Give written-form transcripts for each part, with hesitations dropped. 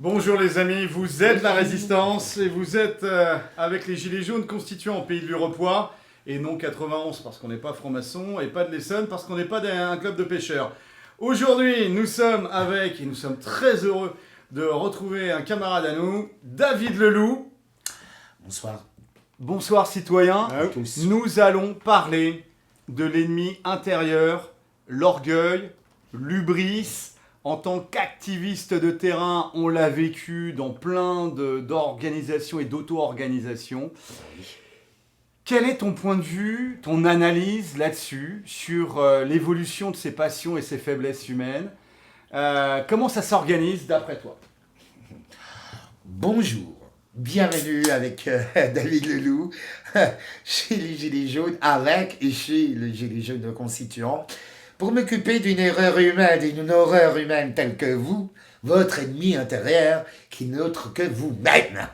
Bonjour les amis, vous êtes la Résistance et vous êtes avec les Gilets jaunes constituants au Pays de l'Urepoix et non 91 parce qu'on n'est pas franc-maçon et pas de l'Essonne parce qu'on n'est pas un club de pêcheurs. Aujourd'hui, nous sommes avec, et nous sommes très heureux de retrouver un camarade à nous, David Leloup. Bonsoir. Bonsoir citoyens. À tous. Nous allons parler de l'ennemi intérieur, l'orgueil, l'hubris. En tant qu'activiste de terrain, on l'a vécu dans plein d'organisations et d'auto-organisations. Quel est ton point de vue, ton analyse là-dessus, sur l'évolution de ces passions et ces faiblesses humaines? Comment ça s'organise d'après toi? Bonjour. Bienvenue avec David Leloup chez les Gilets jaunes, avec et chez les Gilets jaunes constituants, pour m'occuper d'une erreur humaine et d'une horreur humaine telle que vous, votre ennemi intérieur, qui n'est autre que vous-même.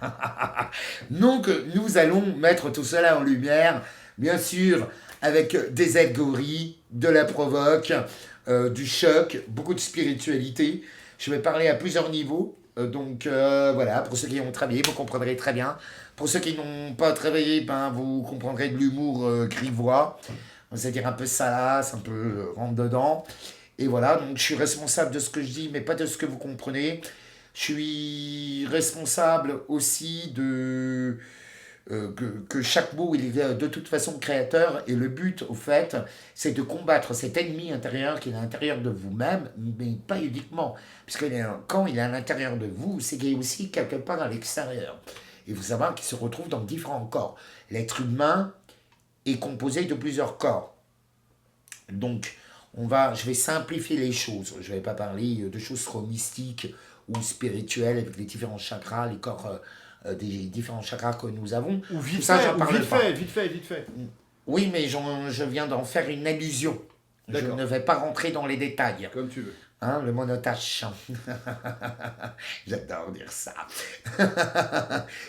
Donc, nous allons mettre tout cela en lumière, bien sûr, avec des allégories, de la provoque, du choc, beaucoup de spiritualité. Je vais parler à plusieurs niveaux. Voilà, pour ceux qui ont travaillé, vous comprendrez très bien. Pour ceux qui n'ont pas travaillé, vous comprendrez de l'humour grivois. C'est-à-dire un peu salace, un peu rentre-dedans. Et voilà, donc je suis responsable de ce que je dis, mais pas de ce que vous comprenez. Je suis responsable aussi que chaque mot, il est de toute façon créateur. Et le but, au fait, c'est de combattre cet ennemi intérieur qui est à l'intérieur de vous-même, mais pas uniquement. Puisque quand il est à l'intérieur de vous, c'est qu'il est aussi quelque part à l'extérieur. Il faut savoir qu'il se retrouve dans différents corps. L'être humain est composé de plusieurs corps. Donc, je vais simplifier les choses. Je ne vais pas parler de choses trop mystiques ou spirituelles avec les différents chakras, les corps des différents chakras que nous avons. Ou vite Tout ça, j'en parle pas. vite fait. Oui, mais je viens d'en faire une allusion. Je ne vais pas rentrer dans les détails. Comme tu veux. Hein, le monotache. J'adore dire ça.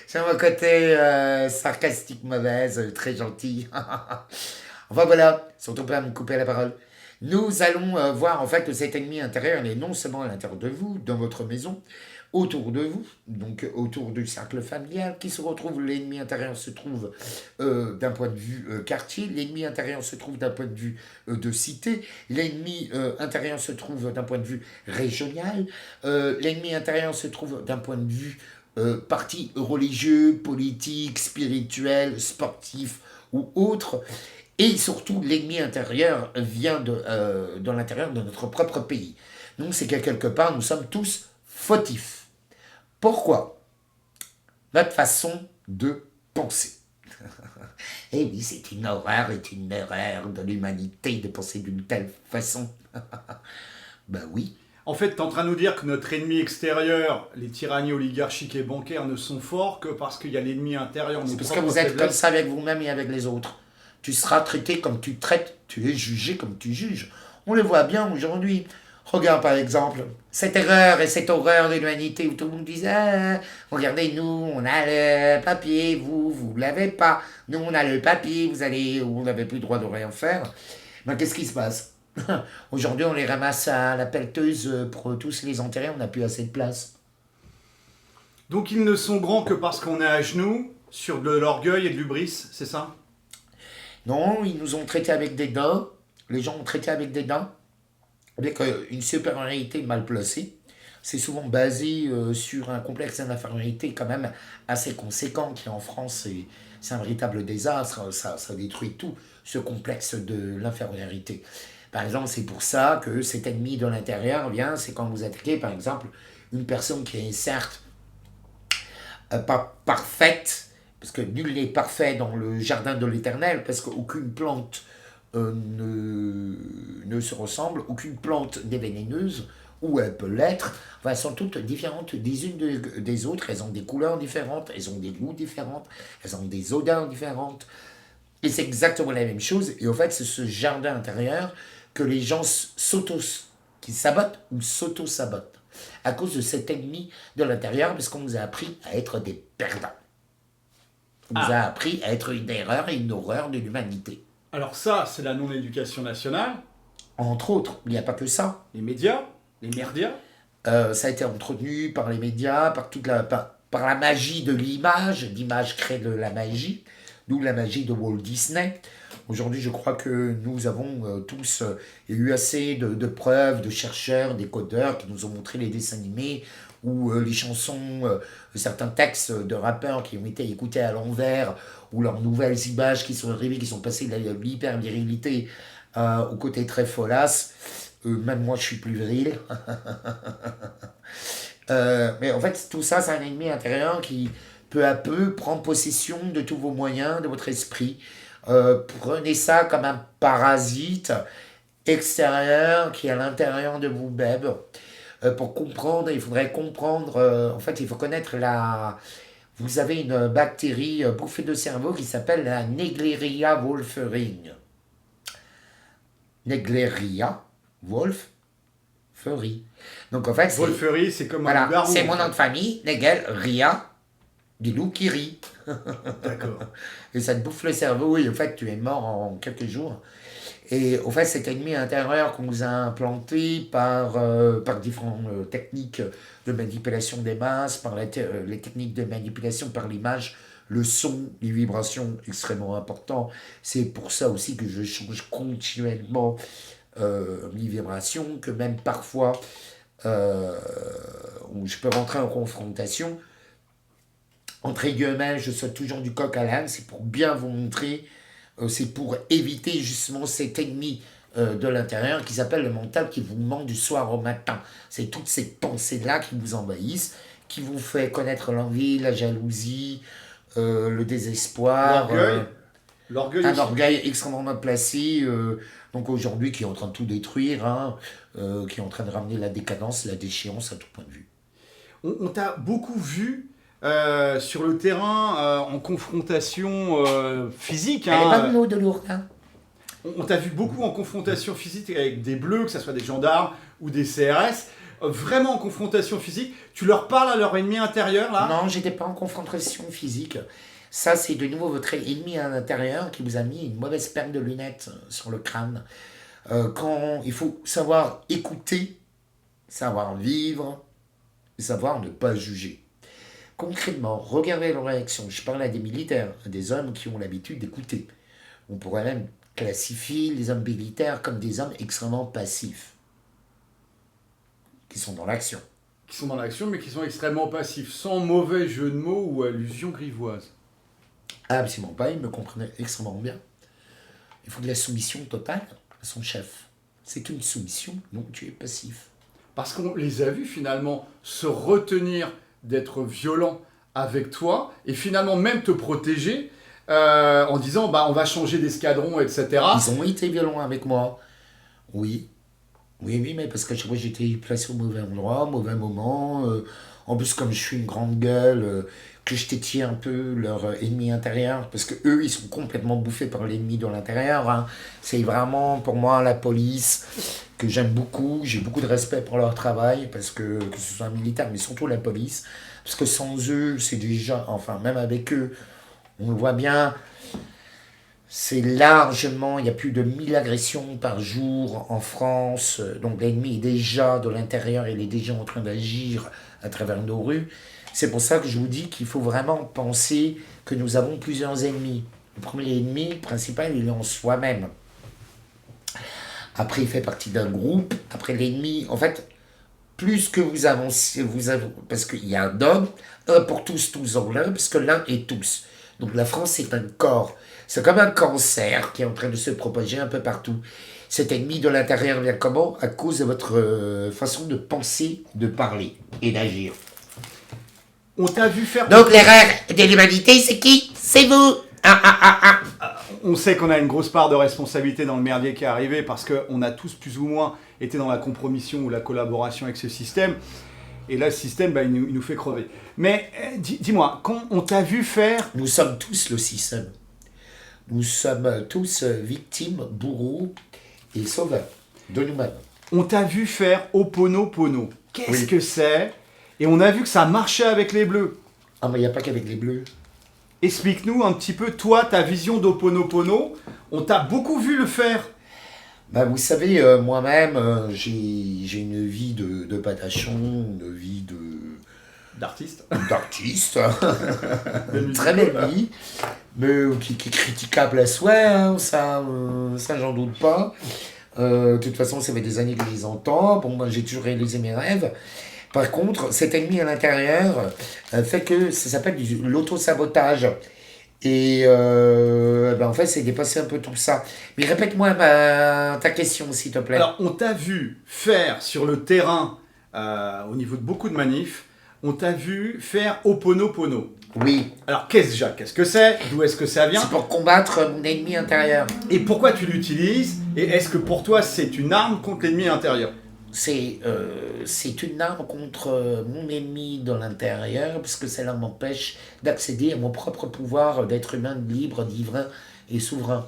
C'est mon côté sarcastique, mauvaise, très gentil. Enfin voilà, surtout pas à me couper la parole. Nous allons voir en fait que cet ennemi intérieur est non seulement à l'intérieur de vous, dans votre maison, autour de vous, donc autour du cercle familial qui se retrouve. L'ennemi intérieur se trouve d'un point de vue quartier, l'ennemi intérieur se trouve d'un point de vue de cité, l'ennemi intérieur se trouve d'un point de vue régional, l'ennemi intérieur se trouve d'un point de vue parti religieux, politique, spirituel, sportif ou autre. Et surtout, l'ennemi intérieur vient de l'intérieur de notre propre pays. Donc c'est qu'à quelque part, nous sommes tous fautifs. Pourquoi? Notre façon de penser. Et oui, c'est une horreur et une erreur de l'humanité de penser d'une telle façon. Ben oui. En fait, tu es en train de nous dire que notre ennemi extérieur, les tyrannies oligarchiques et bancaires, ne sont forts que parce qu'il y a l'ennemi intérieur. C'est parce que vous êtes comme ça avec vous-même et avec les autres. Tu seras traité comme tu traites, tu es jugé comme tu juges. On le voit bien aujourd'hui. Regarde par exemple cette erreur et cette horreur de l'humanité où tout le monde disait regardez, nous, on a le papier, vous ne l'avez pas. Nous, on a le papier, vous n'avez plus le droit de rien faire. Ben, qu'est-ce qui se passe? Aujourd'hui, on les ramasse à la pelleteuse pour tous les enterrer, on n'a plus assez de place. Donc ils ne sont grands que parce qu'on est à genoux sur de l'orgueil et de l'hubris, c'est ça? Non, ils nous ont traités avec des dents. Les gens ont traité avec des dents. Avec une supériorité mal placée. C'est souvent basé sur un complexe d'infériorité quand même assez conséquent qui en France c'est un véritable désastre. Ça détruit tout, ce complexe de l'infériorité. Par exemple, c'est pour ça que cet ennemi de l'intérieur vient, c'est quand vous attaquez par exemple une personne qui est certes pas parfaite, parce que nul n'est parfait dans le jardin de l'Éternel, parce qu'aucune plante ne se ressemble, aucune plante n'est vénéneuse, ou elle peut l'être. Enfin, elles sont toutes différentes des unes des autres, elles ont des couleurs différentes, elles ont des goûts différents, elles ont des odeurs différentes. Et c'est exactement la même chose. Et au fait, c'est ce jardin intérieur que les gens qui sabotent ou s'auto-sabotent à cause de cet ennemi de l'intérieur, parce qu'on nous a appris à être des perdants. On nous a appris à être une erreur et une horreur de l'humanité. Alors ça, c'est la non-éducation nationale. Entre autres, il n'y a pas que ça. Les médias, les merdias. Ça a été entretenu par les médias, par la magie de l'image. L'image crée de la magie, d'où la magie de Walt Disney. Aujourd'hui, je crois que nous avons tous eu assez de preuves, de chercheurs, des codeurs qui nous ont montré les dessins animés ou les chansons, certains textes de rappeurs qui ont été écoutés à l'envers, ou leurs nouvelles images qui sont arrivées, qui sont passées de l'hyper-virilité au côté très folasse. Même moi, je suis plus viril. Mais en fait, tout ça, c'est un ennemi intérieur qui, peu à peu, prend possession de tous vos moyens, de votre esprit. Prenez ça comme un parasite extérieur qui est à l'intérieur de vous-même. Pour comprendre, il faudrait comprendre, en fait, il faut connaître la... Vous avez une bactérie bouffée de cerveau qui s'appelle la Naegleria wolferi. Naegleria wolferi. Donc en fait, Wolferi, c'est comme un voilà, loup-garou. c'est mon nom de famille, Naegleria, du loup qui rit. D'accord. Et ça te bouffe le cerveau et en fait, tu es mort en quelques jours. Et au fait, cet ennemi intérieur qu'on vous a implanté par différentes techniques de manipulation des masses, par les techniques de manipulation par l'image, le son, les vibrations, extrêmement important. C'est pour ça aussi que je change continuellement mes vibrations, que même parfois, où je peux rentrer en confrontation. Entre guillemets, je saute toujours du coq à l'âne, c'est pour bien vous montrer, c'est pour éviter justement cet ennemi de l'intérieur qui s'appelle le mental, qui vous ment du soir au matin. C'est toutes ces pensées-là qui vous envahissent, qui vous fait connaître l'envie, la jalousie, le désespoir. L'orgueil. L'orgueil Un aussi. orgueil extrêmement mal placé, donc aujourd'hui qui est en train de tout détruire, hein, qui est en train de ramener la décadence, la déchéance à tout point de vue. On t'a beaucoup vu sur le terrain en confrontation physique. Elle est Hein. pas de l'eau de lourd, hein. On t'a vu beaucoup en confrontation physique avec des bleus, que ce soit des gendarmes ou des CRS. Vraiment en confrontation physique. Tu leur parles à leur ennemi intérieur, là? Non, j'étais pas en confrontation physique. Ça, c'est de nouveau votre ennemi à l'intérieur qui vous a mis une mauvaise paire de lunettes sur le crâne. Quand il faut savoir écouter, savoir vivre, et savoir ne pas juger. Concrètement, regardez leur réaction. Je parle à des militaires, à des hommes qui ont l'habitude d'écouter. On pourrait même classifier les hommes militaires comme des hommes extrêmement passifs, qui sont dans l'action. Qui sont dans l'action, mais qui sont extrêmement passifs, sans mauvais jeu de mots ou allusion grivoise. Absolument pas, il me comprenait extrêmement bien. Il faut de la soumission totale à son chef. C'est une soumission, donc tu es passif. Parce qu'on les a vus finalement se retenir d'être violents avec toi et finalement même te protéger en disant bah, on va changer d'escadron, etc. Ils ont été violents avec moi. Oui. Oui, mais parce que chaque fois j'étais placé au mauvais endroit, au mauvais moment. En plus, comme je suis une grande gueule, que je tétille un peu leur ennemi intérieur, parce que eux, ils sont complètement bouffés par l'ennemi de l'intérieur. Hein. C'est vraiment, pour moi, la police que j'aime beaucoup. J'ai beaucoup de respect pour leur travail, parce que ce soit un militaire, mais surtout la police. Parce que sans eux, c'est déjà, enfin, même avec eux, on le voit bien, c'est largement, il y a plus de 1000 agressions par jour en France. Donc l'ennemi est déjà de l'intérieur, il est déjà en train d'agir à travers nos rues. C'est pour ça que je vous dis qu'il faut vraiment penser que nous avons plusieurs ennemis. Le premier ennemi principal, il est en soi-même. Après, il fait partie d'un groupe. Après, l'ennemi, en fait, plus que vous avancez, parce qu'il y a un homme, un pour tous, tous en l'un, parce que l'un est tous. Donc la France, c'est un corps. C'est comme un cancer qui est en train de se propager un peu partout. Cet ennemi de l'intérieur vient comment? À cause de votre façon de penser, de parler et d'agir. On t'a vu faire... Donc l'erreur de l'humanité, c'est qui? C'est vous. On sait qu'on a une grosse part de responsabilité dans le merdier qui est arrivé parce qu'on a tous plus ou moins été dans la compromission ou la collaboration avec ce système. Et là, ce système, bah, il nous fait crever. Mais dis-moi, quand on t'a vu faire... Nous sommes tous le système. Nous sommes tous victimes, bourreaux et sauveurs de nous-mêmes. On t'a vu faire Oponopono. Qu'est-ce Oui. que c'est? Et on a vu que ça marchait avec les bleus. Ah, mais il n'y a pas qu'avec les bleus. Explique-nous un petit peu, toi, ta vision d'Oponopono. On t'a beaucoup vu le faire. Bah, vous savez, moi-même, j'ai une vie de patachon, une vie D'artiste, d'artiste, de très belle musical. vie, mais qui est critiquable à souhait, hein, ça j'en doute pas. De toute façon, ça fait des années que je les entends. Bon, moi, j'ai toujours réalisé mes rêves. Par contre, cet ennemi à l'intérieur fait que ça s'appelle l'auto-sabotage. Et ben, en fait, c'est dépasser un peu tout ça. Mais répète-moi ta question, s'il te plaît. Alors, on t'a vu faire sur le terrain, au niveau de beaucoup de manifs, on t'a vu faire Oponopono. Oui, Alors, qu'est-ce Jacques? Qu'est-ce que c'est? D'où est-ce que ça vient? c'est pour combattre mon ennemi intérieur. Et pourquoi tu l'utilises? Et est-ce que pour toi, c'est une arme contre l'ennemi intérieur? C'est une arme contre mon ennemi dans l'intérieur, parce que cela m'empêche d'accéder à mon propre pouvoir d'être humain libre, divin et souverain.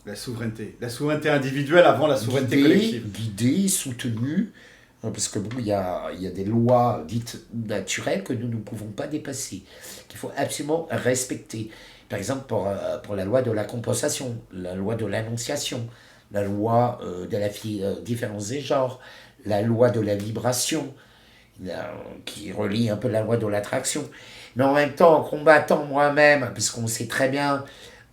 La souveraineté. La souveraineté individuelle avant la souveraineté Guidé, collective. guidé, soutenu, parce que bon, il y a des lois dites naturelles que nous ne pouvons pas dépasser, qu'il faut absolument respecter. Par exemple, pour la loi de la compensation, la loi de l'annonciation, la loi de la différence des genres, la loi de la vibration, qui relie un peu la loi de l'attraction. Mais en même temps, en combattant moi-même, puisqu'on sait très bien,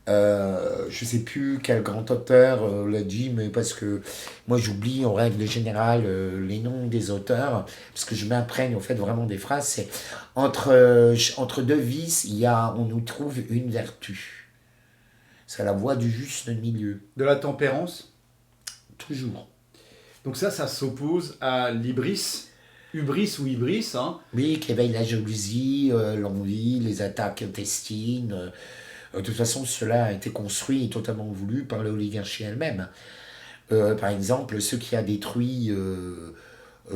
je sais plus quel grand auteur l'a dit, mais parce que moi j'oublie en règle générale les noms des auteurs, parce que je m'imprègne en fait vraiment des phrases. C'est entre deux vices, on nous trouve une vertu. C'est la voie du juste milieu, De la tempérance. toujours. Donc ça s'oppose à l'hybris. Hubris ou hybris, hein. Oui, qui éveille la jalousie, l'envie, les attaques intestines. De toute façon, cela a été construit et totalement voulu par l'oligarchie elle-même. Par exemple, ce qui a détruit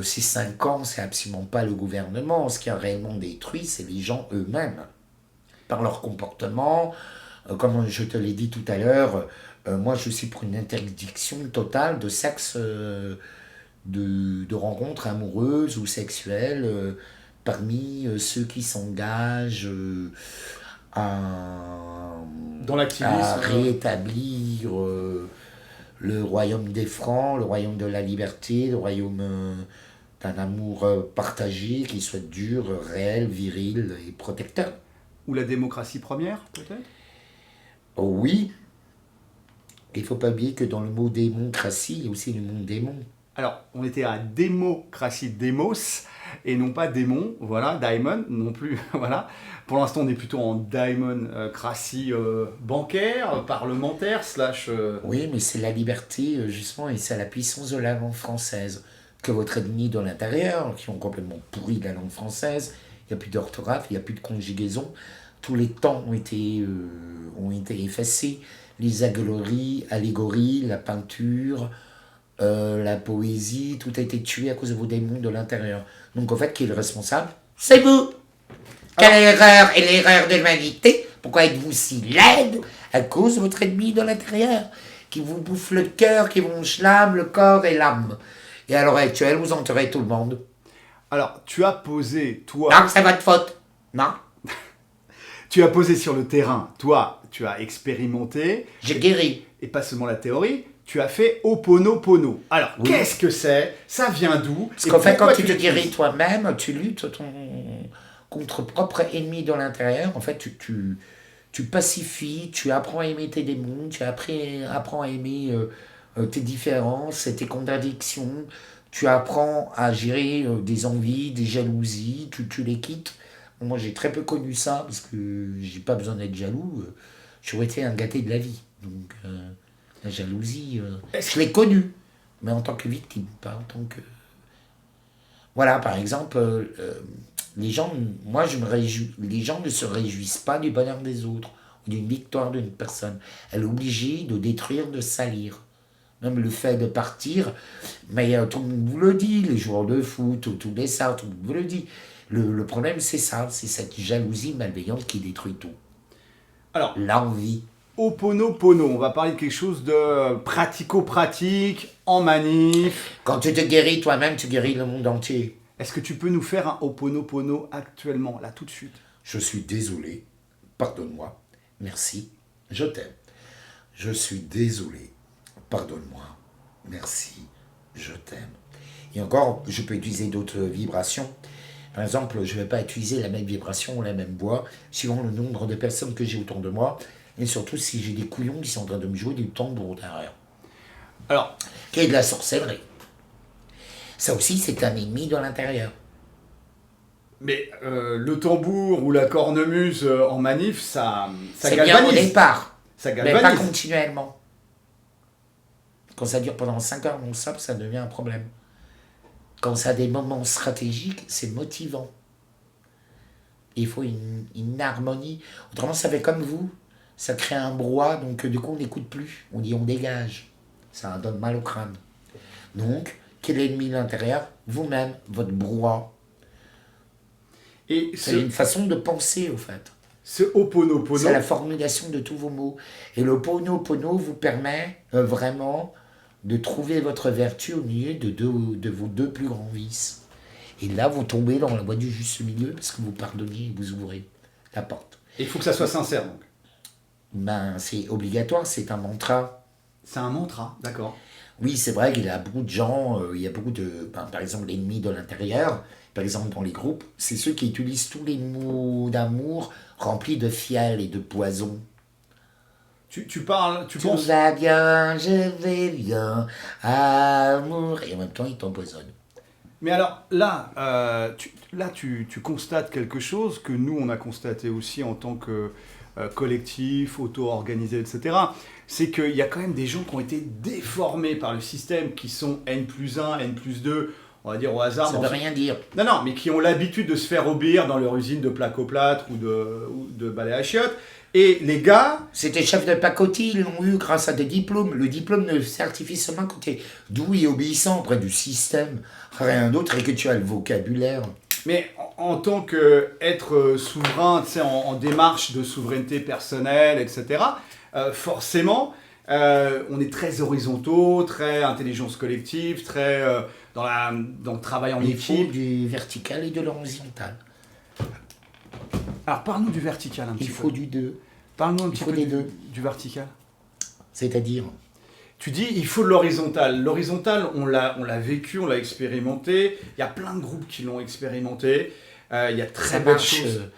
ces 5 ans, c'est absolument pas le gouvernement. Ce qui a réellement détruit, c'est les gens eux-mêmes. Par leur comportement, comme je te l'ai dit tout à l'heure, moi je suis pour une interdiction totale de sexe, de rencontres amoureuses ou sexuelles parmi ceux qui s'engagent à, Dans à l'activisme. rétablir le royaume des francs, le royaume de la liberté, le royaume d'un amour partagé qui soit dur, réel, viril et protecteur. Ou la démocratie première, peut-être? Oh oui, il ne faut pas oublier que dans le mot démocratie, il y a aussi le mot démon. Alors, on était à démocratie, démos, et non pas démon, voilà, daimon non plus, voilà. Pour l'instant, on est plutôt en daimon-cratie bancaire, parlementaire, slash... Oui, mais c'est la liberté, justement, et c'est la puissance de la langue française. Que votre ennemi dans l'intérieur, qui ont complètement pourri la langue française, il n'y a plus d'orthographe, il n'y a plus de conjugaison. Tous les temps ont été effacés. Les allégories, la peinture, la poésie, tout a été tué à cause de vos démons de l'intérieur. Donc en fait, qui est le responsable? C'est vous. Quelle erreur est l'erreur de l'humanité? Pourquoi êtes-vous si laide? À cause de votre ennemi de l'intérieur, qui vous bouffe le cœur, qui vous schlame le corps et l'âme. Et à l'heure actuelle, vous enterrez tout le monde. Alors, tu as posé, toi, Non, c'est votre faute. Non, tu as posé sur le terrain, toi, tu as expérimenté, j'ai guéri. et pas seulement la théorie, tu as fait Oponopono. Alors, Oui. qu'est-ce que c'est? Ça vient d'où? Parce Et qu'en fait, quand pourquoi tu te l'utilises? guéris toi-même, tu luttes contre propre ennemi dans l'intérieur. En fait, tu pacifies, tu apprends à aimer tes démons, apprends à aimer tes différences et tes contradictions. Tu apprends à gérer des envies, des jalousies, tu les quittes. Moi, j'ai très peu connu ça parce que j'ai pas besoin d'être jaloux. J'aurais été un gâté de la vie. Donc, la jalousie, je l'ai connue, mais en tant que victime, pas en tant que. Voilà, par exemple, les gens, moi je me réjouis, les gens ne se réjouissent pas du bonheur des autres ou d'une victoire d'une personne. Elle est obligée de détruire, de salir. Même le fait de partir, mais tout le monde vous le dit, les joueurs de foot, tous les ça, tout le monde vous le dit. Le problème c'est ça, c'est cette jalousie malveillante qui détruit tout. Alors, L'envie. Oponopono, on va parler de quelque chose de pratico-pratique, en manif. Quand tu te guéris toi-même, tu guéris le monde entier. Est-ce que tu peux nous faire un Oponopono actuellement, là, tout de suite? Je suis désolé, pardonne-moi, merci, je t'aime. Je suis désolé, pardonne-moi, merci, je t'aime. Et encore, je peux utiliser d'autres vibrations. Par exemple, je ne vais pas utiliser la même vibration ou la même voix, suivant le nombre de personnes que j'ai autour de moi, et surtout si j'ai des couillons qui sont en train de me jouer du tambour derrière. Alors, Qui est de la sorcellerie. Ça aussi, c'est un ennemi de l'intérieur. mais le tambour ou la cornemuse en manif, ça C'est bien au galvanise. départ, Ça mais pas galvanise. continuellement. Quand ça dure pendant 5 heures non-stop, ça devient un problème. Quand ça a des moments stratégiques, c'est motivant. Il faut une harmonie. Autrement, ça fait comme vous. Ça crée un brouhaha, donc du coup, on n'écoute plus. On dit on dégage. Ça donne mal au crâne. Donc, quel est l'ennemi de l'intérieur? Vous-même, votre brouhaha. Et C'est une façon de penser, au fait. ce Ho'oponopono, C'est la formulation de tous vos mots. Et le Ho'oponopono vous permet vraiment de trouver votre vertu au milieu de vos deux plus grands vices. Et là, vous tombez dans la voie du juste milieu parce que vous pardonnez et vous ouvrez la porte. il faut que ça soit sincère donc. Ben, c'est obligatoire, c'est un mantra. C'est un mantra, d'accord. Oui, c'est vrai qu'il y a beaucoup de gens, il y a beaucoup de... par exemple, l'ennemi de l'intérieur, par exemple dans les groupes, c'est ceux qui utilisent tous les mots d'amour remplis de fiel et de poison. Tu parles, tu Tout penses. va bien, je vais bien, amour. Et en même temps, ils t'empoisonnent. Mais alors là, tu constates quelque chose que nous, on a constaté aussi en tant que collectif, auto-organisé, etc. C'est qu'il y a quand même des gens qui ont été déformés par le système, qui sont N+1, N+2, on va dire au hasard. Ça ne veut rien dire. Non, mais qui ont l'habitude de se faire obéir dans leur usine de plaques au plâtre ou de balai à chiottes. Et les gars, C'était chef de pacotille, ils l'ont eu grâce à des diplômes. Le diplôme ne certifie seulement quand tu es doux et obéissant auprès du système. Rien d'autre et que tu as le vocabulaire. mais en tant qu'être souverain, tu sais, en démarche de souveraineté personnelle, etc., forcément, on est très horizontaux, très intelligence collective, très dans le travail en Il faut équipe. du vertical et de l'horizontal. Alors, parle-nous du vertical un petit Il peu. faut du deux. Parle-nous un il petit faut peu les du, deux. du vertical. C'est-à-dire, Tu dis, il faut de l'horizontal. L'horizontal, on l'a vécu, on l'a expérimenté. Il y a plein de groupes qui l'ont expérimenté. Il y a très ça belles marche. choses.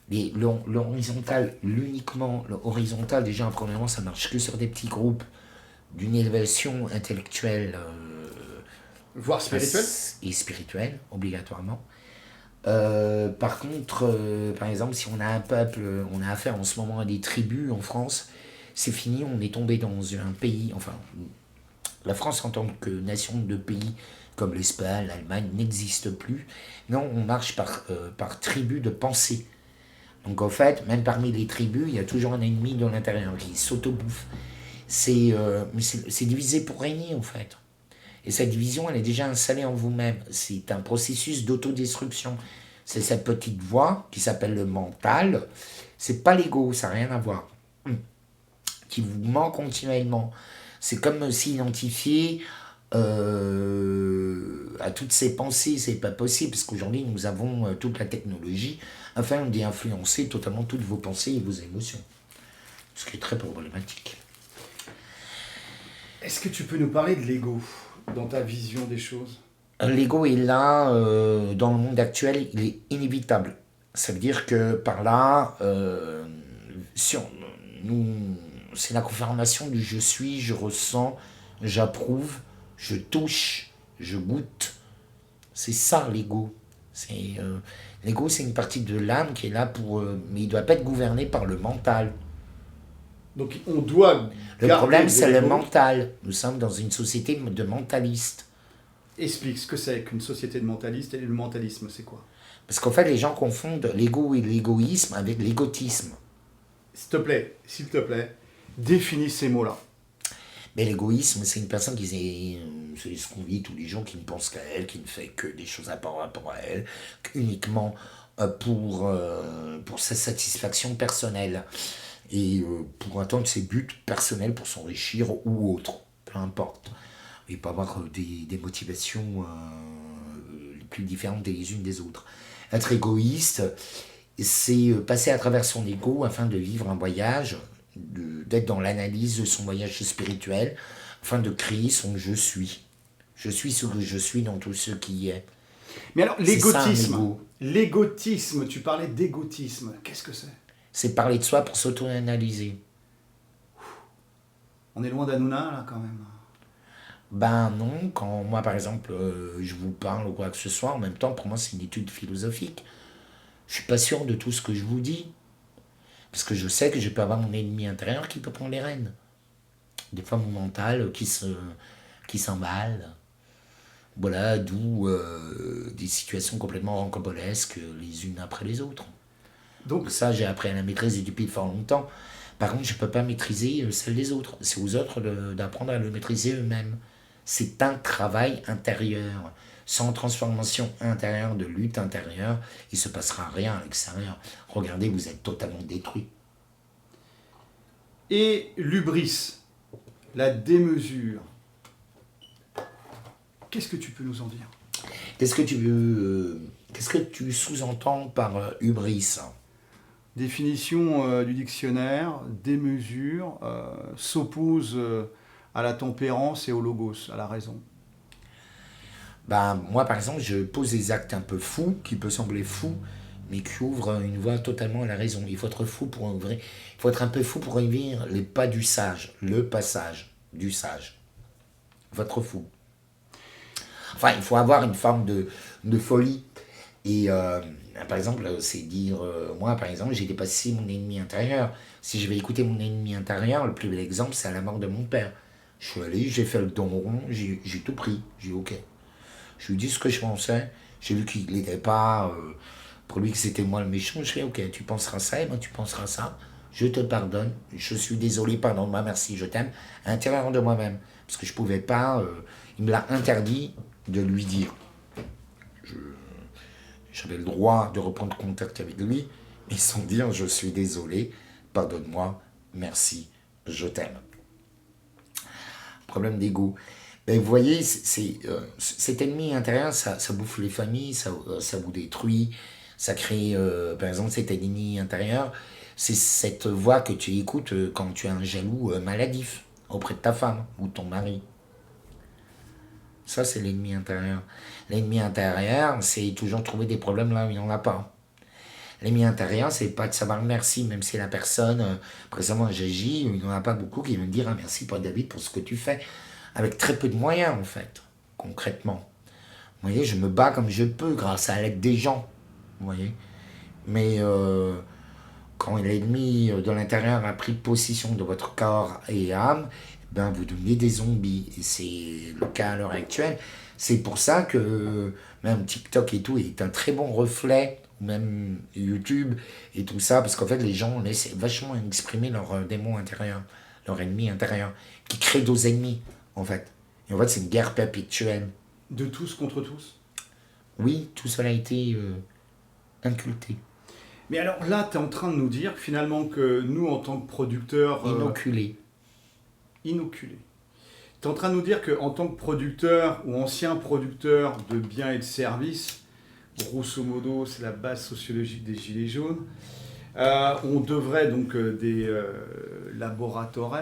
Mais l'horizontal, l'uniquement l'horizontal, déjà, premièrement, ça marche que sur des petits groupes d'une élévation intellectuelle Voire spirituel. et spirituelle, obligatoirement. Par contre, par exemple, si on a un peuple, on a affaire en ce moment à des tribus en France, c'est fini, on est tombé dans un pays, enfin, la France en tant que nation de pays comme l'Espagne, l'Allemagne n'existe plus. Non, on marche par tribus de pensée. Donc en fait, même parmi les tribus, il y a toujours un ennemi de l'intérieur qui s'auto-bouffe. C'est divisé pour régner en fait. Et cette division, elle est déjà installée en vous-même. C'est un processus d'autodestruction. C'est cette petite voix qui s'appelle le mental. C'est pas l'ego, ça n'a rien à voir. Qui vous ment continuellement. C'est comme s'identifier à toutes ces pensées. C'est pas possible, parce qu'aujourd'hui, nous avons toute la technologie afin d'influencer totalement toutes vos pensées et vos émotions. Ce qui est très problématique. Est-ce que tu peux nous parler de l'ego dans ta vision des choses? L'ego est là, dans le monde actuel, il est inévitable. Ça veut dire que par là, c'est la confirmation du je suis, je ressens, j'approuve, je touche, je goûte. C'est ça l'ego. L'ego, c'est une partie de l'âme qui est là pour... mais il ne doit pas être gouverné par le mental. Donc on doit Le garder problème, c'est le l'ego. mental. Nous sommes dans une société de mentalistes. Explique ce que c'est qu'une société de mentalistes et le mentalisme, c'est quoi? Parce qu'en fait, les gens confondent l'ego et l'égoïsme avec l'égotisme. S'il te plaît, définis ces mots-là. Mais l'égoïsme, c'est une personne c'est ce qu'on vit tous les jours, qui ne pense qu'à elle, qui ne fait que des choses par rapport à elle, uniquement pour sa satisfaction personnelle et pour atteindre ses buts personnels, pour s'enrichir ou autre, peu importe. Il peut avoir des motivations les plus différentes les unes des autres. Être égoïste, c'est passer à travers son ego afin de vivre un voyage, d'être dans l'analyse de son voyage spirituel, afin de créer son je suis. Je suis ce que je suis dans tout ce qui est. Mais alors, C'est ça, un l'égotisme. ego. L'égotisme, tu parlais d'égotisme. Qu'est-ce que c'est? C'est parler de soi pour s'auto-analyser. On est loin d'Hanouna, là, quand même. Ben non, quand moi par exemple je vous parle ou quoi que ce soit, en même temps pour moi c'est une étude philosophique. Je suis pas sûr de tout ce que je vous dis. Parce que je sais que je peux avoir mon ennemi intérieur qui peut prendre les rênes. Des fois mon mental qui s'emballe. Voilà, d'où des situations complètement rocambolesques les unes après les autres. Donc, Ça, j'ai appris à la maîtriser depuis fort longtemps. Par contre, je ne peux pas maîtriser celle des autres. C'est aux autres d'apprendre à le maîtriser eux-mêmes. C'est un travail intérieur. Sans transformation intérieure, de lutte intérieure, il ne se passera rien à l'extérieur. Regardez, vous êtes totalement détruit. et l'hubris, la démesure. Qu'est-ce que tu peux nous en dire? Qu'est-ce que tu veux. Qu'est-ce que tu sous-entends par hubris? Définition du dictionnaire, démesure, s'oppose à la tempérance et au logos, à la raison. Ben, moi, par exemple, je pose des actes un peu fous, qui peuvent sembler fous, mais qui ouvrent une voie totalement à la raison. Il faut être fou pour ouvrir. Il faut être un peu fou pour ouvrir les pas du sage, le passage du sage. Il faut être fou. Enfin, il faut avoir une forme de folie. Et par exemple, c'est dire, moi par exemple, j'ai dépassé mon ennemi intérieur. Si je vais écouter mon ennemi intérieur, le plus bel exemple, c'est à la mort de mon père. Je suis allé, j'ai fait le don rond, j'ai tout pris, j'ai dit ok. Je lui ai dit ce que je pensais, j'ai vu qu'il n'était pas, pour lui que c'était moi le méchant, je fais ok, tu penseras ça et moi tu penseras ça, je te pardonne, je suis désolé, pardonne-moi, merci, je t'aime, à l'intérieur de moi-même. Parce que je pouvais pas, il me l'a interdit de lui dire. J'avais le droit de reprendre contact avec lui, mais sans dire je suis désolé, pardonne-moi, merci, je t'aime. Problème d'ego. Ben, vous voyez, cet ennemi intérieur, ça bouffe les familles, ça vous détruit, ça crée, par exemple, cet ennemi intérieur, c'est cette voix que tu écoutes quand tu es un jaloux maladif auprès de ta femme ou de ton mari. Ça, c'est l'ennemi intérieur. L'ennemi intérieur, c'est toujours trouver des problèmes là où il n'y en a pas. L'ennemi intérieur, c'est pas de savoir merci, même si la personne, précédemment, j'agis, il n'y en a pas beaucoup qui vont me dire ah, merci, Paul David, pour ce que tu fais. Avec très peu de moyens, en fait, concrètement. Vous voyez, je me bats comme je peux, grâce à l'aide des gens. Vous voyez. Mais quand l'ennemi de l'intérieur a pris possession de votre corps et âme, ben vous devenez des zombies. Et c'est le cas à l'heure actuelle. C'est pour ça que même TikTok et tout est un très bon reflet, ou même YouTube et tout ça, parce qu'en fait les gens laissent vachement exprimer leur démon intérieur, leur ennemi intérieur, qui crée d'autres ennemis, en fait. Et en fait c'est une guerre perpétuelle. De tous contre tous. Oui, tout cela a été inculté, Mais alors là, tu es en train de nous dire finalement que nous, en tant que producteurs... inoculé. inoculés. Tu es en train de nous dire qu'en tant que producteur ou ancien producteur de biens et de services, grosso modo, c'est la base sociologique des Gilets jaunes, on devrait, donc des laboratores,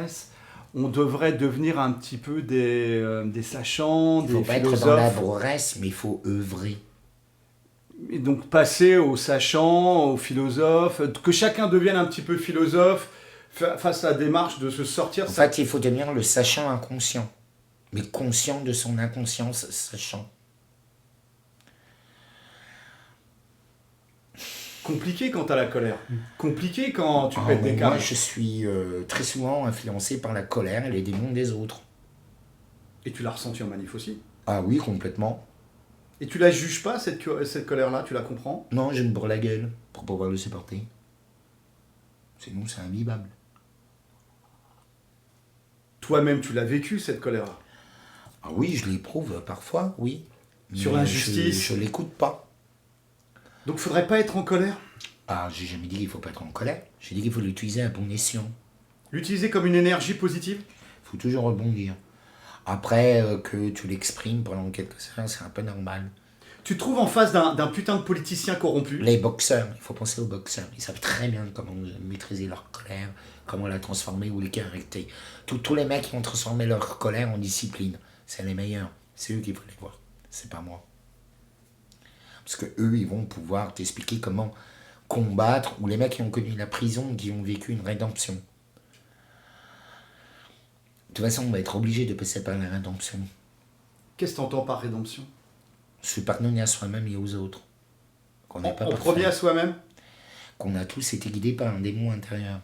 on devrait devenir un petit peu des sachants, Il ne faut des pas être dans philosophes. la boresse, mais il faut œuvrer. Et donc passer aux sachants, aux philosophes, que chacun devienne un petit peu philosophe face à la démarche de se sortir. En fait, il faut devenir le sachant inconscient, mais conscient de son inconscience sachant. Compliqué quand t'as la colère. Compliqué quand tu Ah, pètes des moi, câbles. je suis très souvent influencé par la colère et les démons des autres. Et tu l'as ressenti en manif aussi. Ah oui, complètement. Et tu la juges pas, cette colère-là, tu la comprends. Non, je me brûle la gueule pour pouvoir le supporter. Sinon, c'est invivable. Toi-même, tu l'as vécu, cette colère-là. Ah oui, je l'éprouve parfois, oui. Sur Mais l'injustice. Je l'écoute pas. Donc faudrait pas être en colère. Ah, j'ai jamais dit qu'il faut pas être en colère. J'ai dit qu'il faut l'utiliser à bon escient. L'utiliser comme une énergie positive. Il faut toujours rebondir. Après, que tu l'exprimes pendant quelques heures, c'est un peu normal. Tu te trouves en face d'un putain de politicien corrompu. Les boxeurs, il faut penser aux boxeurs. Ils savent très bien comment maîtriser leur colère, comment la transformer ou les caractériser. Tous les mecs qui ont transformé leur colère en discipline, c'est les meilleurs. C'est eux qu'il faut les voir. C'est pas moi. Parce que eux, ils vont pouvoir t'expliquer comment combattre, ou les mecs qui ont connu la prison, qui ont vécu une rédemption. De toute façon, on va être obligé de passer par la rédemption. Qu'est-ce que t'entends par rédemption? Se pardonner à soi-même et aux autres. Qu'on n'est pas En parfait. premier à soi-même. Qu'on a tous été guidés par un démon intérieur.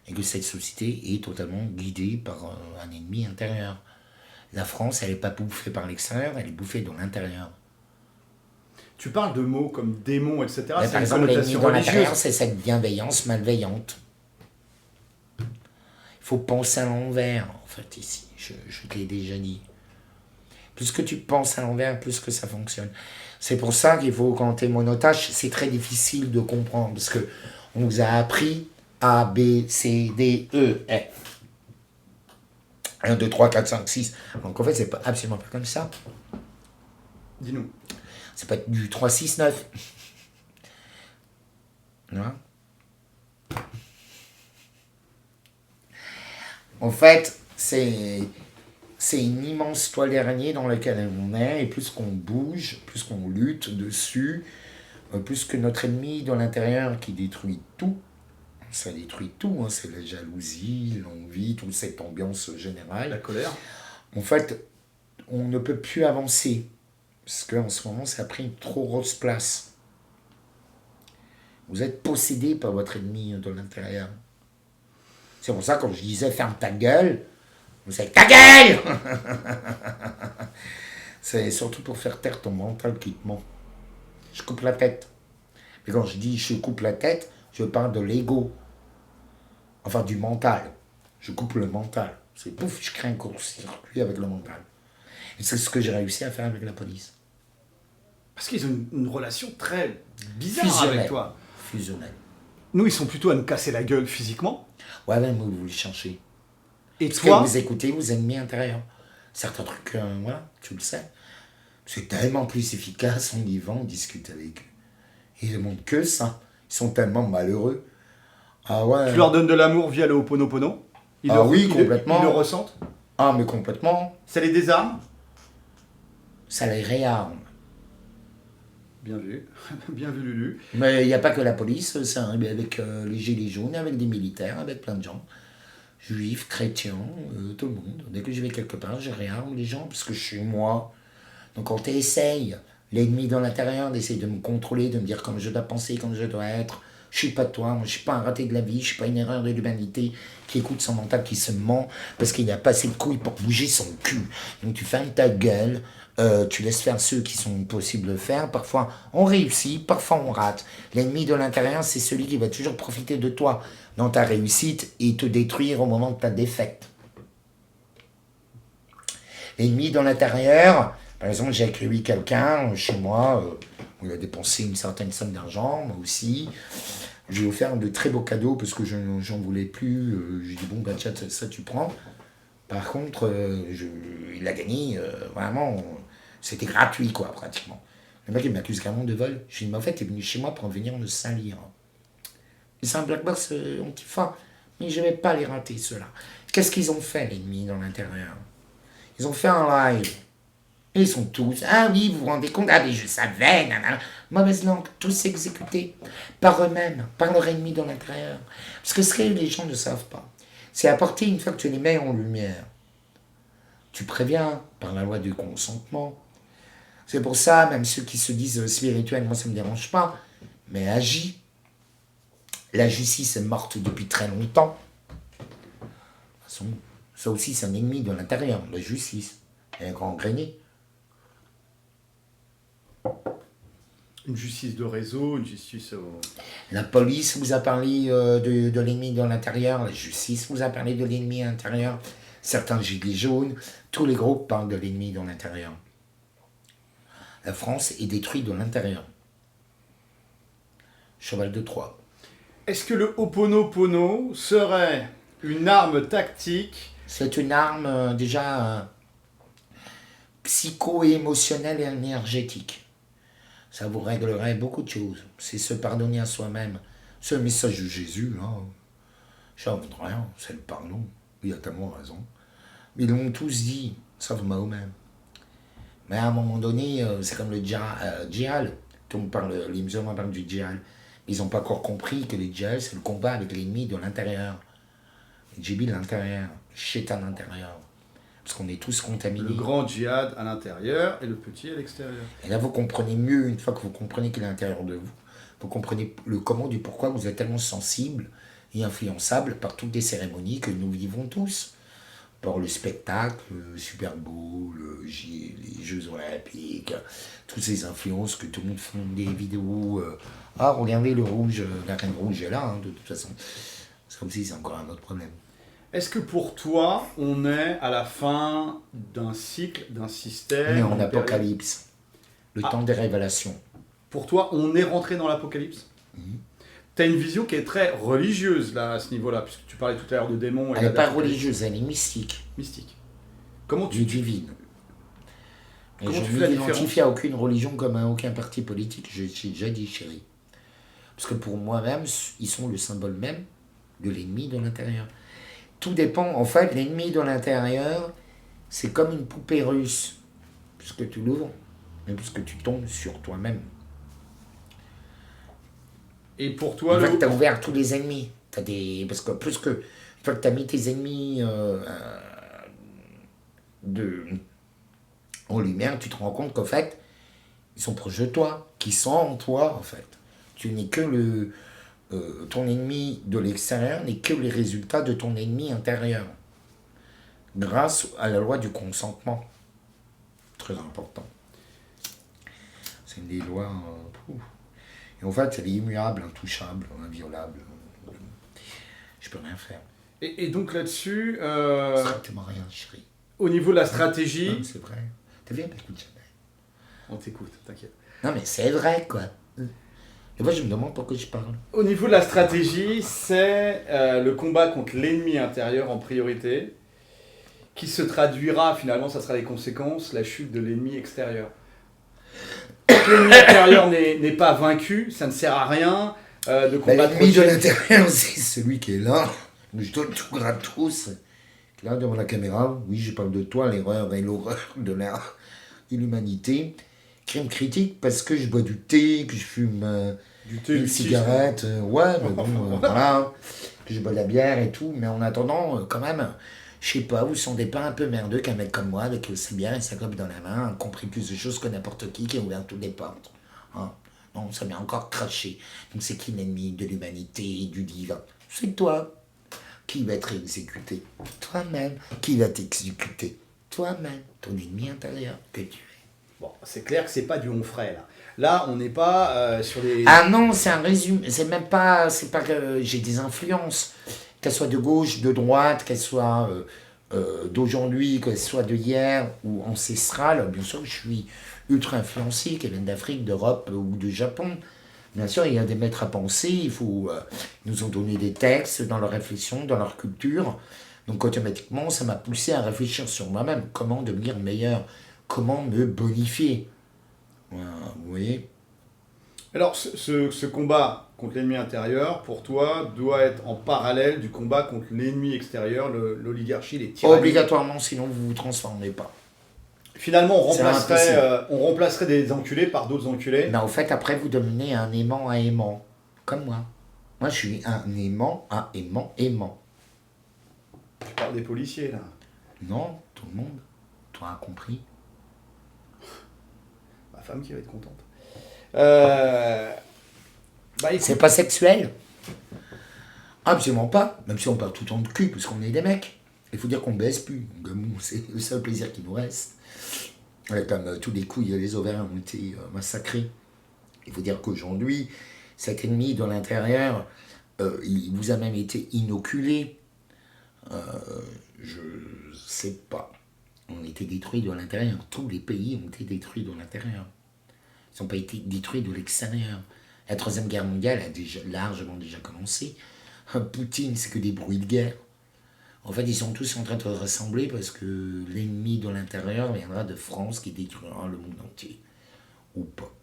Et que cette société est totalement guidée par un ennemi intérieur. La France, elle n'est pas bouffée par l'extérieur, elle est bouffée dans l'intérieur. Tu parles de mots comme démon, etc. Mais C'est par une exemple, l'ennemi connotation dans l'intérieur, religieuse. c'est cette bienveillance malveillante. Il faut penser à l'envers, en fait, ici. Je te l'ai déjà dit. Plus que tu penses à l'envers, plus que ça fonctionne. C'est pour ça qu'il faut, quand tu es monotache, c'est très difficile de comprendre. Parce que on nous a appris A, B, C, D, E, F. 1, 2, 3, 4, 5, 6. Donc en fait, c'est pas, absolument pas comme ça. Dis-nous. C'est pas du 3, 6, 9. Non. En fait, c'est une immense toile d'araignée dans laquelle on est, et plus qu'on bouge, plus qu'on lutte dessus, plus que notre ennemi dans l'intérieur qui détruit tout. Ça détruit tout, hein, c'est la jalousie, l'envie, toute cette ambiance générale. La colère. En fait, on ne peut plus avancer, parce qu'en ce moment, ça a pris une trop grosse place. Vous êtes possédé par votre ennemi de l'intérieur. C'est pour ça que quand je disais « ferme ta gueule », vous savez « ta gueule !» C'est surtout pour faire taire ton mental qui te ment. Je coupe la tête. Mais quand je dis « je coupe la tête », je parle de l'ego. Enfin, du mental. Je coupe le mental. C'est pouf, je crée un court-circuit avec le mental. Et c'est ce que j'ai réussi à faire avec la police. Parce qu'ils ont une relation très bizarre Fusionnelle. avec toi. Fusionnel. Nous, ils sont plutôt à nous casser la gueule physiquement. Ouais, mais vous les cherchez. Et Parce toi, que vous écoutez vos ennemis intérieurs. Certains trucs, voilà, tu le sais. C'est tellement plus efficace, on y va, on discute avec eux. Ils ne demandent que ça. Ils sont tellement malheureux. Ah ouais. tu leur donnes de l'amour via le Ho'oponopono. Ah oui, complètement. Ils le ressentent. Ah, mais complètement. Ça les désarme. Ça les réarme. Bien vu. Bien vu, Lulu. Mais il n'y a pas que la police, ça arrive avec les gilets jaunes, avec des militaires, avec plein de gens. Juifs, chrétiens, tout le monde. Dès que je vais quelque part, je réarme les gens parce que je suis moi. Donc quand tu essayes, l'ennemi dans l'intérieur, d'essayer de me contrôler, de me dire comme je dois penser, comme je dois être, je suis pas toi, moi je suis pas un raté de la vie, je suis pas une erreur de l'humanité qui écoute son mental, qui se ment parce qu'il n'a pas assez de couilles pour bouger son cul. Donc tu fermes ta gueule, tu laisses faire ceux qui sont possibles de faire. Parfois on réussit, parfois on rate. L'ennemi de l'intérieur, c'est celui qui va toujours profiter de toi dans ta réussite et te détruire au moment de ta défaite. L'ennemi dans l'intérieur, par exemple, j'ai accueilli quelqu'un chez moi, où il a dépensé une certaine somme d'argent, moi aussi. Je lui ai offert de très beaux cadeaux parce que j'en voulais plus. J'ai dit, bon, bah, tiens, ça tu prends. Par contre, il a gagné, vraiment, c'était gratuit, quoi, pratiquement. Le mec, il m'accuse carrément de vol. Je lui ai dit, mais en fait, il est venu chez moi pour venir me salir. Et c'est un black box antifa, mais je ne vais pas les rater, ceux-là. Qu'est-ce qu'ils ont fait, l'ennemi, dans l'intérieur? Ils ont fait un live. Ils sont tous, ah oui, vous vous rendez compte, ah mais je savais, nanana. Mauvaise langue, tous exécutés par eux-mêmes, par leur ennemi dans l'intérieur. Parce que ce que les gens ne savent pas, c'est apporter une fois que tu les mets en lumière. Tu préviens par la loi du consentement. C'est pour ça, même ceux qui se disent spirituels, moi ça ne me dérange pas, mais agis. La justice est morte depuis très longtemps. De toute façon, ça aussi c'est un ennemi de l'intérieur, la justice. Elle est gangrénée. Une justice de réseau, une justice... La police vous a parlé de l'ennemi dans l'intérieur, la justice vous a parlé de l'ennemi intérieur, certains gilets jaunes, tous les groupes parlent de l'ennemi dans l'intérieur. La France est détruite de l'intérieur. Cheval de Troie. Est-ce que le Ho'oponopono serait une arme tactique? C'est une arme déjà psycho-émotionnelle et énergétique. Ça vous réglerait beaucoup de choses. C'est se pardonner à soi-même. C'est le message de Jésus, là. J'invente rien, c'est le pardon. Il a tellement raison. Mais ils l'ont tous dit, sauf Mahomet. Mais à un moment donné, c'est comme le djihad. Les musulmans parlent du djihad. Ils n'ont pas encore compris que le djihad, c'est le combat avec l'ennemi de l'intérieur. Le djihad à l'intérieur, le shaitan à l'intérieur. Parce qu'on est tous contaminés. Le grand djihad à l'intérieur et le petit à l'extérieur. Et là, vous comprenez mieux, une fois que vous comprenez qu'il est à l'intérieur de vous, vous comprenez le comment du pourquoi vous êtes tellement sensible et influençable par toutes les cérémonies que nous vivons tous. Par le spectacle, le Super Bowl, les Jeux Olympiques, toutes ces influences que tout le monde fait des vidéos. Ah, regardez le rouge, la reine rouge est là, hein, de toute façon. C'est comme si c'est encore un autre problème. Est-ce que pour toi, on est à la fin d'un cycle, d'un système? On est en d'une apocalypse. Le temps des révélations. Pour toi, on est rentré dans l'apocalypse? Tu as une vision qui est très religieuse là, à ce niveau-là, puisque tu parlais tout à l'heure de démons. Elle n'est pas religieuse, elle est mystique. Mystique. Comment Du divine. Et Comment je tu ne fais la m'identifie à aucune religion comme à aucun parti politique, je t'ai déjà dit, chérie. Parce que pour moi-même, ils sont le symbole même de l'ennemi de l'intérieur. Tout dépend, en fait, l'ennemi de l'intérieur, c'est comme une poupée russe. Puisque tu l'ouvres, mais puisque tu tombes sur toi-même. Et pour toi, Une fois que tu as ouvert tous les ennemis, parce que plus que une fois que tu as mis tes ennemis en lumière, tu te rends compte qu'en fait, ils sont proches de toi, qu'ils sont en toi, en fait. Tu n'es que ton ennemi de l'extérieur n'est que les résultats de ton ennemi intérieur. Grâce à la loi du consentement. Très important. C'est une des lois... Et en fait, elle est immuable, intouchable, inviolable. Je peux rien faire. Et donc là-dessus, Strictement rien, chérie. au niveau de la stratégie... Non, c'est vrai. T'as vu, elle m'écoute jamais. On t'écoute, t'inquiète. Non, mais c'est vrai, quoi. Et moi, je me demande pourquoi je parle. Au niveau de la stratégie, c'est le combat contre l'ennemi intérieur en priorité, qui se traduira, finalement, ça sera les conséquences, la chute de l'ennemi extérieur. L'ennemi intérieur n'est pas vaincu, ça ne sert à rien de combattre. L'ennemi de l'intérieur, c'est celui qui est là. Je donne tout gratos. Là, devant la caméra, oui, je parle de toi, l'erreur et l'horreur de l'humanité. Crime critique parce que je bois du thé, que je fume une cigarette. Ouais, mais bon, voilà. Que je bois de la bière et tout. Mais en attendant, quand même, je sais pas, vous sentez pas un peu merdeux qu'un mec comme moi, avec sa bière et sa clope dans la main, a compris plus de choses que n'importe qui a ouvert toutes les portes. Hein? Non, ça m'est encore craché. Donc c'est qui l'ennemi de l'humanité, du divin? C'est toi. Qui va être exécuté? Toi-même. Qui va t'exécuter? Toi-même. Ton ennemi intérieur que tu es. Bon, c'est clair que c'est pas du on frais là. Là, on n'est pas sur les... Ah non, c'est un résumé. C'est même pas... C'est pas que j'ai des influences. Qu'elles soient de gauche, de droite, qu'elles soient d'aujourd'hui, qu'elles soient de hier ou ancestrales. Bien sûr, je suis ultra influencé, qu'elles viennent d'Afrique, d'Europe ou du Japon. Bien sûr, il y a des maîtres à penser. Ils nous ont donné des textes dans leur réflexion, dans leur culture. Donc automatiquement, ça m'a poussé à réfléchir sur moi-même. Comment devenir meilleur? Comment me bonifier? Voilà, vous voyez? Alors, ce combat contre l'ennemi intérieur, pour toi, doit être en parallèle du combat contre l'ennemi extérieur, l'oligarchie, les tyrannies. Obligatoirement, sinon vous ne vous transformez pas. Finalement, on remplacerait des enculés par d'autres enculés. Mais en fait, après, vous devenez un aimant à aimant. Comme moi. Moi, je suis un aimant à aimant. Tu parles des policiers, là. Non, tout le monde. Toi, as compris. Ma femme qui va être contente. Écoute, C'est pas sexuel? Absolument pas. Même si on parle tout le temps de cul, parce qu'on est des mecs. Il faut dire qu'on baisse plus. C'est le seul plaisir qui nous reste. Comme tous les couilles et les ovaires ont été massacrés. Il faut dire qu'aujourd'hui, cet ennemi dans l'intérieur, il vous a même été inoculé. Je sais pas. On a été détruits de l'intérieur. Tous les pays ont été détruits de l'intérieur. Ils n'ont pas été détruits de l'extérieur. La Troisième Guerre mondiale a largement déjà commencé. Poutine, c'est que des bruits de guerre. En fait, ils sont tous en train de se rassembler parce que l'ennemi de l'intérieur viendra de France qui détruira le monde entier. Ou pas.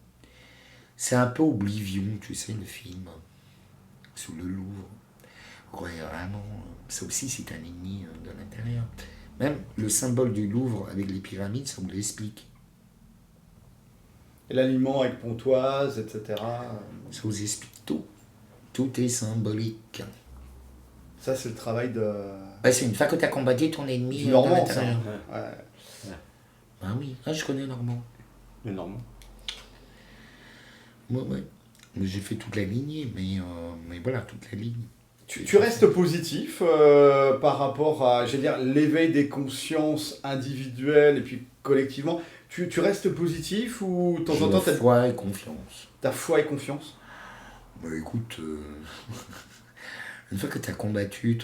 C'est un peu Oblivion, tu sais, le film, sous le Louvre. Ouais, vraiment, ça aussi c'est un ennemi de l'intérieur. Même le symbole du Louvre avec les pyramides, ça vous l'explique. Et l'aliment avec Pontoise, etc. Ça vous explique tout. Tout est symbolique. Ça, c'est le travail de... Ouais, c'est une fois que tu as combattu ton ennemi du de Normand, ça. l'intérieur. Ouais. Ah oui, je connais Normand. Le Normand. Ouais, ouais. Mais j'ai fait toute la lignée, mais voilà, toute la ligne. Tu restes positif par rapport à, j'allais dire, l'éveil des consciences individuelles et puis collectivement. Tu restes positif ou de temps en temps J'ai foi et confiance. t'as foi et confiance? Bah écoute, une fois que tu as combattu,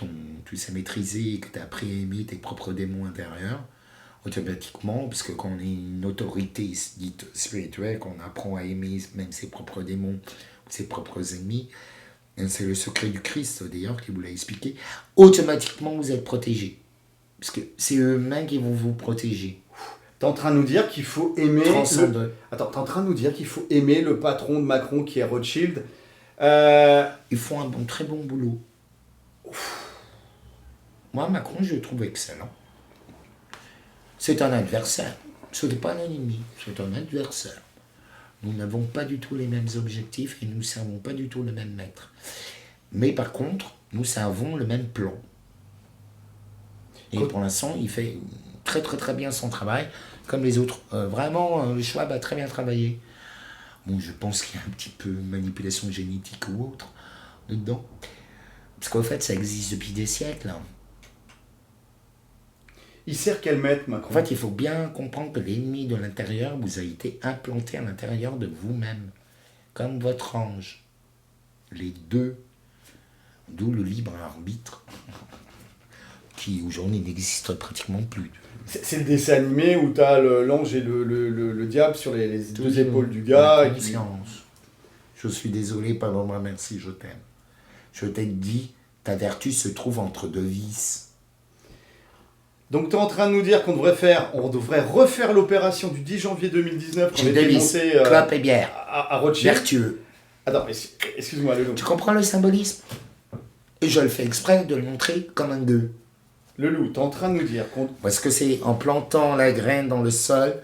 tu sais maîtriser, que tu as appris à aimer tes propres démons intérieurs, automatiquement, parce que quand on est une autorité dite spirituelle, qu'on apprend à aimer même ses propres démons, ses propres ennemis, c'est le secret du Christ d'ailleurs qui vous l'a expliqué, automatiquement vous êtes protégé. Parce que c'est eux-mêmes qui vont vous protéger. T'es en train de nous dire qu'il faut aimer... Transcender. Attends, t'es en train de nous dire qu'il faut aimer le patron de Macron qui est Rothschild. Ils font un très bon boulot. Moi, Macron, je le trouve excellent. C'est un adversaire. Ce n'est pas un ennemi, c'est un adversaire. Nous n'avons pas du tout les mêmes objectifs et nous ne servons pas du tout le même maître. Mais par contre, nous servons le même plan. Et pour l'instant, il fait très très très bien son travail, comme les autres. Vraiment, Schwab a très bien travaillé. Bon, je pense qu'il y a un petit peu de manipulation génétique ou autre dedans. Parce qu'en fait, ça existe depuis des siècles. Hein. Il sert quel maître, Macron? En fait, il faut bien comprendre que l'ennemi de l'intérieur vous a été implanté à l'intérieur de vous-même, comme votre ange. Les deux, d'où le libre arbitre, qui aujourd'hui n'existe pratiquement plus. C'est le dessin animé où t'as l'ange et le diable sur les deux épaules du gars. Conscience. Je suis désolé, pardon-moi, merci, je t'aime. Je t'ai dit, ta vertu se trouve entre deux vices. Donc tu es en train de nous dire on devrait refaire l'opération du 10 janvier 2019 quand on était monté clope et bière. à Rothschild. Vertueux. Attends, excuse-moi, Lelou. Tu comprends le symbolisme? Et je le fais exprès de le montrer comme un gueux. Lelou, tu es en train de nous dire qu'on... Parce que c'est en plantant la graine dans le sol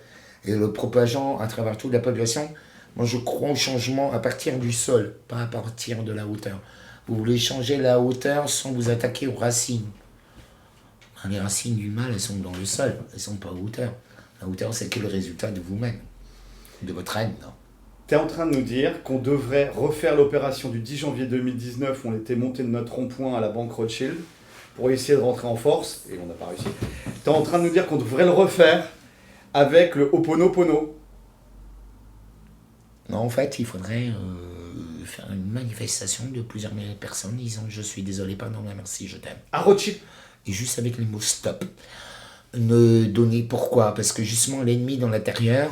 et le propageant à travers toute la population, moi je crois au changement à partir du sol, pas à partir de la hauteur. Vous voulez changer la hauteur sans vous attaquer aux racines. Les racines du mal, elles sont dans le sol, elles ne sont pas à hauteur. La hauteur, c'est que le résultat de vous-même, de votre haine. Tu es en train de nous dire qu'on devrait refaire l'opération du 10 janvier 2019 où on était monté de notre rond-point à la banque Rothschild pour essayer de rentrer en force, et on n'a pas réussi. Tu es en train de nous dire qu'on devrait le refaire avec le Ho'oponopono. Non, en fait, il faudrait faire une manifestation de plusieurs milliers de personnes disant « Je suis désolé, pardon, merci, je t'aime ». À Rothschild. Et juste avec les mots stop. Ne donnez pourquoi? Parce que justement, l'ennemi dans l'intérieur,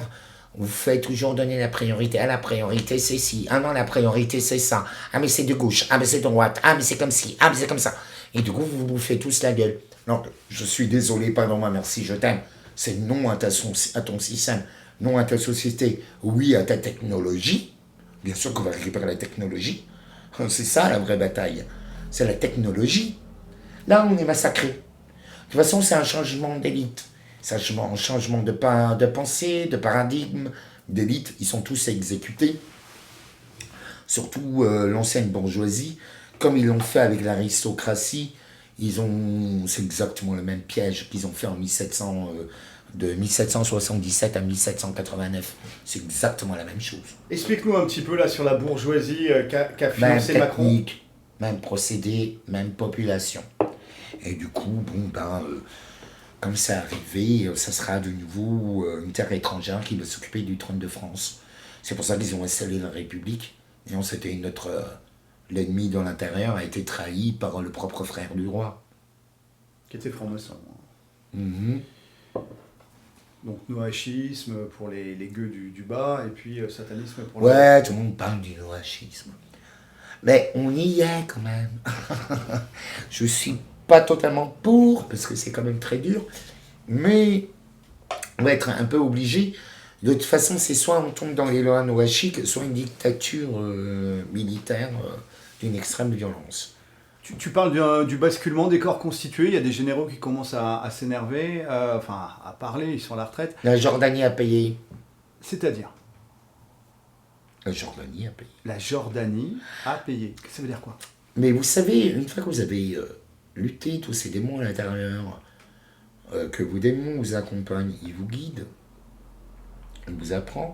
vous faites toujours donner la priorité. Ah, la priorité, c'est ci. Ah non, la priorité, c'est ça. Ah, mais c'est de gauche. Ah, mais c'est de droite. Ah, mais c'est comme ci. Ah, mais c'est comme ça. Et du coup, vous vous faites tous la gueule. Non, je suis désolé, pardon-moi, merci, je t'aime. C'est non à ton système, non à ta société, oui à ta technologie. Bien sûr qu'on va récupérer la technologie. C'est ça la vraie bataille. C'est la technologie. Là, on est massacré. De toute façon, c'est un changement d'élite. C'est un changement de pensée, de paradigme, d'élite. Ils sont tous exécutés. Surtout l'ancienne bourgeoisie. Comme ils l'ont fait avec l'aristocratie, c'est exactement le même piège qu'ils ont fait en 1700, de 1777 à 1789. C'est exactement la même chose. Explique-nous un petit peu là sur la bourgeoisie qu'a financé même Macron. Technique, même procédé, même population. Et du coup, comme c'est arrivé, ça sera de nouveau une terre étrangère qui va s'occuper du trône de France. C'est pour ça qu'ils ont installé la République. Et l'ennemi dans l'intérieur a été trahi par le propre frère du roi. Qui était franc-maçon. Mm-hmm. Donc noachisme pour les gueux du bas, et puis satanisme pour Ouais, tout le monde parle du noachisme. Mais on y est quand même. Je suis pas totalement pour, parce que c'est quand même très dur, mais on va être un peu obligé, De toute façon, c'est soit on tombe dans les lois noachiques, soit une dictature militaire d'une extrême violence. Tu parles du basculement des corps constitués, il y a des généraux qui commencent à s'énerver, enfin à parler, ils sont à la retraite. La Jordanie a payé. C'est-à-dire, La Jordanie a payé. la Jordanie a payé. Ça veut dire quoi? Mais vous savez, une fois que vous avez lutté tous ces démons à l'intérieur, que vos démons vous accompagnent, ils vous guident, ils vous apprennent,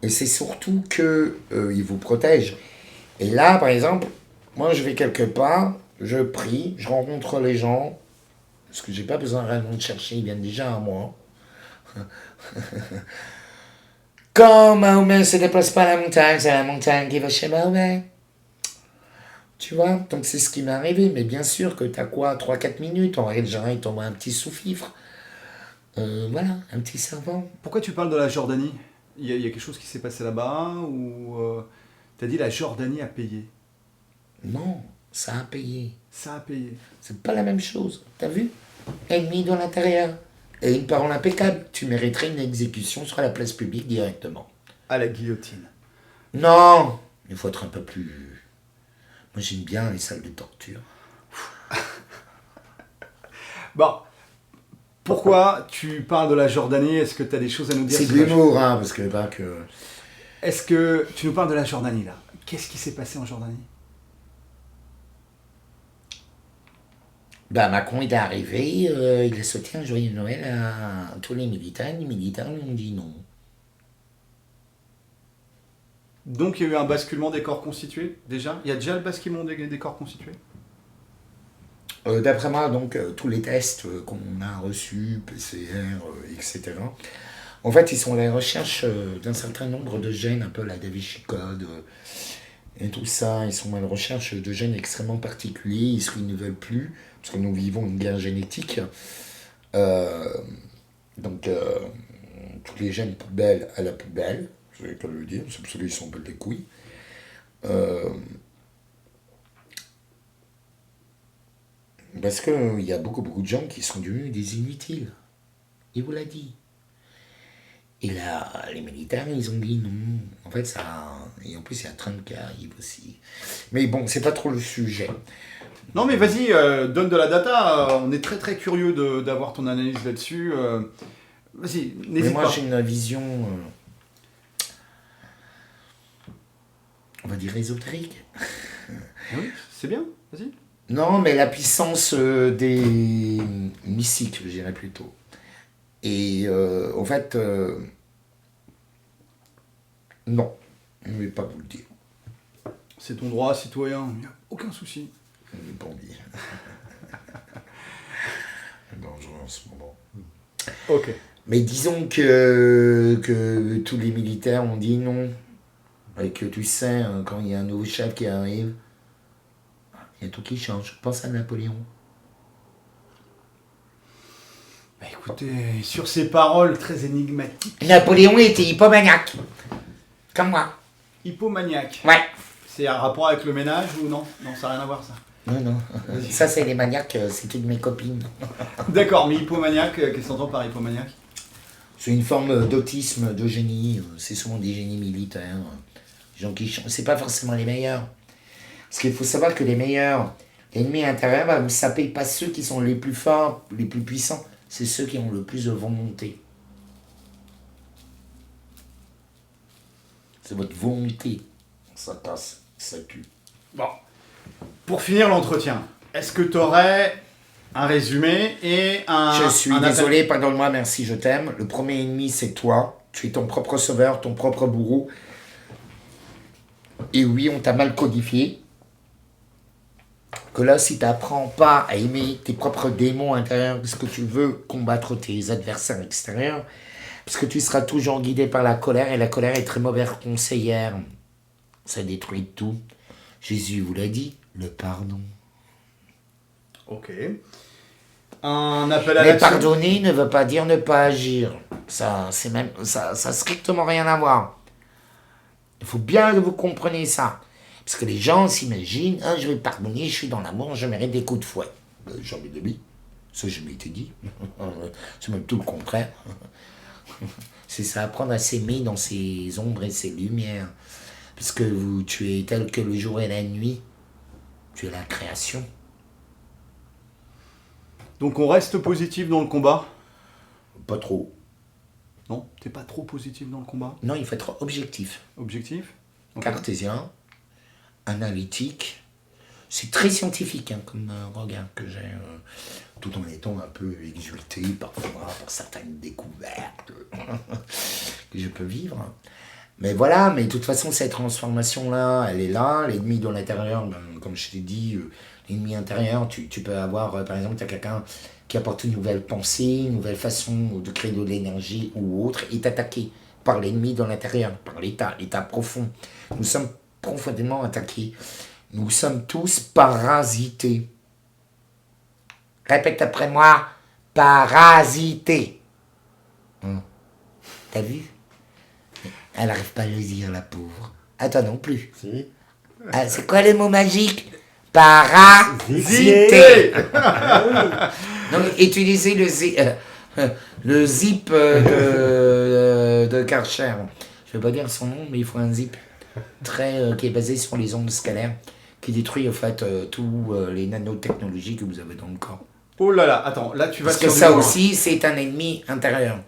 et c'est surtout que ils vous protègent. Et là, par exemple, moi je vais quelque part, je prie, je rencontre les gens, parce que j'ai pas besoin réellement de chercher, ils viennent déjà à moi. Quand Mahomet se déplace pas à la montagne, c'est la montagne qui va chez Mahomet. Tu vois, donc c'est ce qui m'est arrivé. Mais bien sûr que t'as quoi, 3-4 minutes, en règle générale, il t'envoie un petit sous-fifre. Voilà, un petit servant. Pourquoi tu parles de la Jordanie? Il y a quelque chose qui s'est passé là-bas ou t'as dit la Jordanie a payé? Non, ça a payé. Ça a payé. C'est pas la même chose. T'as vu? Ennemi dans l'intérieur. Et une parole impeccable. Tu mériterais une exécution sur la place publique directement. À la guillotine. Non, il faut être un peu plus... Moi j'aime bien les salles de torture. Bon, pourquoi tu parles de la Jordanie? Est-ce que tu as des choses à nous dire C'est de sur la l'humour, hein, parce que pas que... Est-ce que tu nous parles de la Jordanie là? Qu'est-ce qui s'est passé en Jordanie? Bah, Macron il est arrivé, il a souhaité un joyeux Noël à tous les militaires lui ont dit non. Donc il y a eu un basculement des corps constitués déjà? Il y a déjà le basculement des corps constitués? D'après moi, donc, tous les tests qu'on a reçus, PCR, etc., en fait, ils sont à la recherche d'un certain nombre de gènes, un peu la Da Vinci Code, et tout ça. Ils sont à la recherche de gènes extrêmement particuliers, ce qu'ils ne veulent plus, parce que nous vivons une guerre génétique. Euh, donc, tous les gènes poubelles à la poubelle, je vais pas le dire, c'est parce qu'ils sont pas des couilles. Euh, Parce qu'il y a beaucoup de gens qui sont devenus des inutiles. Il vous l'a dit. Et là, les militaires, ils ont dit non. En fait, ça. Et en plus, il y a Trump qui arrive aussi. Mais bon, c'est pas trop le sujet. Non mais vas-y, donne de la data, on est très curieux d'avoir ton analyse là-dessus. Vas-y, Mais n'hésite moi, pas. j'ai une vision, on va dire, ésotérique. Oui, c'est bien, vas-y. Non, mais la puissance des mystiques, je dirais plutôt. Et en fait, non, je ne vais pas vous le dire. C'est ton droit citoyen, il n'y a aucun souci. J'ai pas envie. C'est dangereux en ce moment. Ok. Mais disons que tous les militaires ont dit non. Et que tu sais, quand il y a un nouveau chef qui arrive, il y a tout qui change. Pense à Napoléon. Bah écoutez, sur ces paroles très énigmatiques, Napoléon était hypomaniaque. Comme moi. hypomaniaque, Ouais. c'est un rapport avec le ménage ou non? Non, ça n'a rien à voir ça. Non, non. Ça, c'est les maniaques, c'est toutes mes copines. D'accord, mais hypomaniaque, qu'est-ce qu'on entend par hypomaniaque? C'est une forme d'autisme, de génie. C'est souvent des génies militaires. Des gens qui changent. C'est pas forcément les meilleurs. Parce qu'il faut savoir que les meilleurs, l'ennemi intérieur, bah, ça paye pas ceux qui sont les plus forts, les plus puissants. C'est ceux qui ont le plus de volonté. C'est votre volonté. Ça casse, ça tue. Bon, pour finir l'entretien, est-ce que tu aurais un résumé et Je suis désolé, pardonne-moi, merci, je t'aime. Le premier ennemi, c'est toi. Tu es ton propre sauveur, ton propre bourreau. Et oui, on t'a mal codifié. Que là, si tu n'apprends pas à aimer tes propres démons intérieurs, parce que tu veux combattre tes adversaires extérieurs, parce que tu seras toujours guidé par la colère, et la colère est très mauvaise conseillère. Ça détruit tout. Jésus vous l'a dit, le pardon. Ok. Un appel à Mais l'action. pardonner ne veut pas dire ne pas agir. Ça a strictement rien à voir. Il faut bien que vous compreniez ça. Parce que les gens s'imaginent, ah, je vais pardonner, je suis dans l'amour, je mérite des coups de fouet. J'ai envie de lui. Ça, je m'étais dit. C'est même tout le contraire. C'est ça, apprendre à s'aimer dans ses ombres et ses lumières. Parce que tu es tel que le jour et la nuit. Tu es la création. Donc on reste positif dans le combat? Pas trop. Non, t'es pas trop positif dans le combat? Non, il faut être objectif. Objectif? Ok. Cartésien, analytique. C'est très scientifique hein, comme regard que j'ai, tout en étant un peu exulté parfois pour certaines découvertes que je peux vivre. Mais voilà, mais de toute façon, cette transformation-là, elle est là. L'ennemi de l'intérieur, ben, comme je t'ai dit, l'ennemi intérieur, tu peux avoir, par exemple, tu as quelqu'un qui apporte une nouvelle pensée, une nouvelle façon de créer de l'énergie ou autre, est attaqué par l'ennemi de l'intérieur, par l'état profond. Nous sommes profondément attaqués. Nous sommes tous parasités. Répète après moi, parasités. T'as vu? Elle n'arrive pas à le dire, la pauvre. Ah, toi non plus. Si. Ah, c'est quoi le mot magique? Parasité. Donc, utilisez le zip de Karcher. Je ne vais pas dire son nom, mais il faut un zip qui est basé sur les ondes scalaires, qui détruit en fait tous les nanotechnologies que vous avez dans le corps. Oh là là, attends, là tu vas Parce que sur du ça loin. aussi, c'est un ennemi intérieur.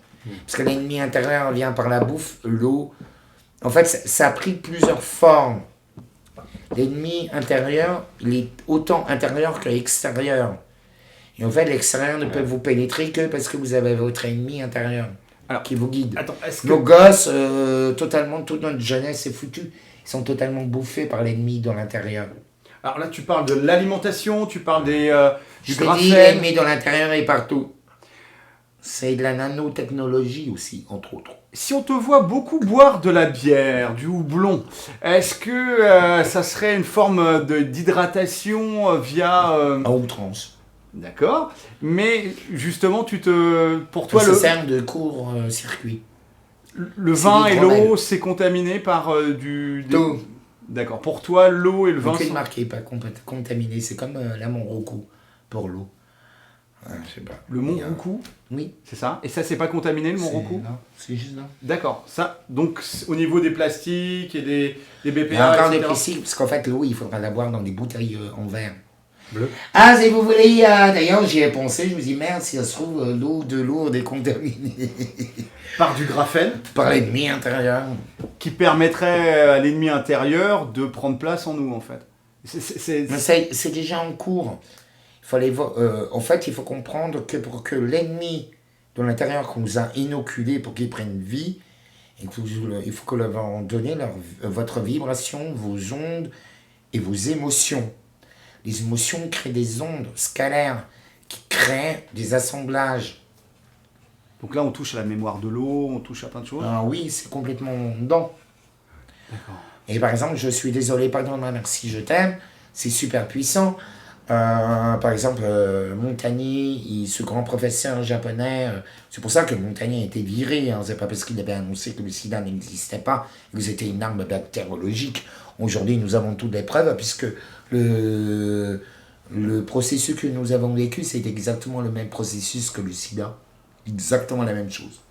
Parce que l'ennemi intérieur vient par la bouffe, l'eau. En fait, ça a pris plusieurs formes. L'ennemi intérieur, il est autant intérieur que extérieur. Et en fait, l'extérieur ne peut vous pénétrer que parce que vous avez votre ennemi intérieur Alors, qui vous guide. Attends, est-ce que... Nos gosses, totalement, toute notre jeunesse est foutue. Ils sont totalement bouffés par l'ennemi dans l'intérieur. Alors là tu parles de l'alimentation, tu parles du Je te dis, graphène. l'ennemi dans l'intérieur est partout. C'est de la nanotechnologie aussi, entre autres. Si on te voit beaucoup boire de la bière, du houblon, est-ce que ça serait une forme d'hydratation via... À outrance. D'accord. Mais justement, pour toi, Ça sert de court-circuit. le c'est vin des et grenades. l'eau, c'est contaminé par Tout. D'accord. Pour toi, l'eau et le vin Aucune sont... marque n'est pas contaminé. C'est comme la Monroco pour l'eau. Je sais pas. Le Mont Roucou, Oui. c'est ça? Et ça, c'est pas contaminé, le Mont C'est Roucou? là. C'est juste là. D'accord. Ça, donc, au niveau des plastiques et des Il y BPA, a encore des etc. précis, parce qu'en fait, l'eau, il faudra la boire dans des bouteilles en verre. Bleu. Ah, si vous voulez, d'ailleurs, j'y ai pensé, je me dis, merde, si ça se trouve, l'eau de lourd est contaminée Par du graphène, par l'ennemi intérieur. qui permettrait à l'ennemi intérieur de prendre place en nous, en fait. Mais c'est déjà en cours. Il faut aller voir, en fait, il faut comprendre que pour que l'ennemi de l'intérieur qu'on vous a inoculé pour qu'il prenne vie, il faut que leur donner votre vibration, vos ondes et vos émotions. Les émotions créent des ondes scalaires qui créent des assemblages. Donc là, on touche à la mémoire de l'eau, on touche à plein de choses. Ah oui, c'est complètement dedans. D'accord. Et par exemple, je suis désolé, pardon, merci, je t'aime, c'est super puissant. Par exemple, Montagnier, ce grand professeur japonais, c'est pour ça que Montagnier a été viré, hein, c'est pas parce qu'il avait annoncé que le sida n'existait pas, que c'était une arme bactériologique. Aujourd'hui, nous avons toutes les preuves, puisque le processus que nous avons vécu, c'est exactement le même processus que le sida. Exactement la même chose.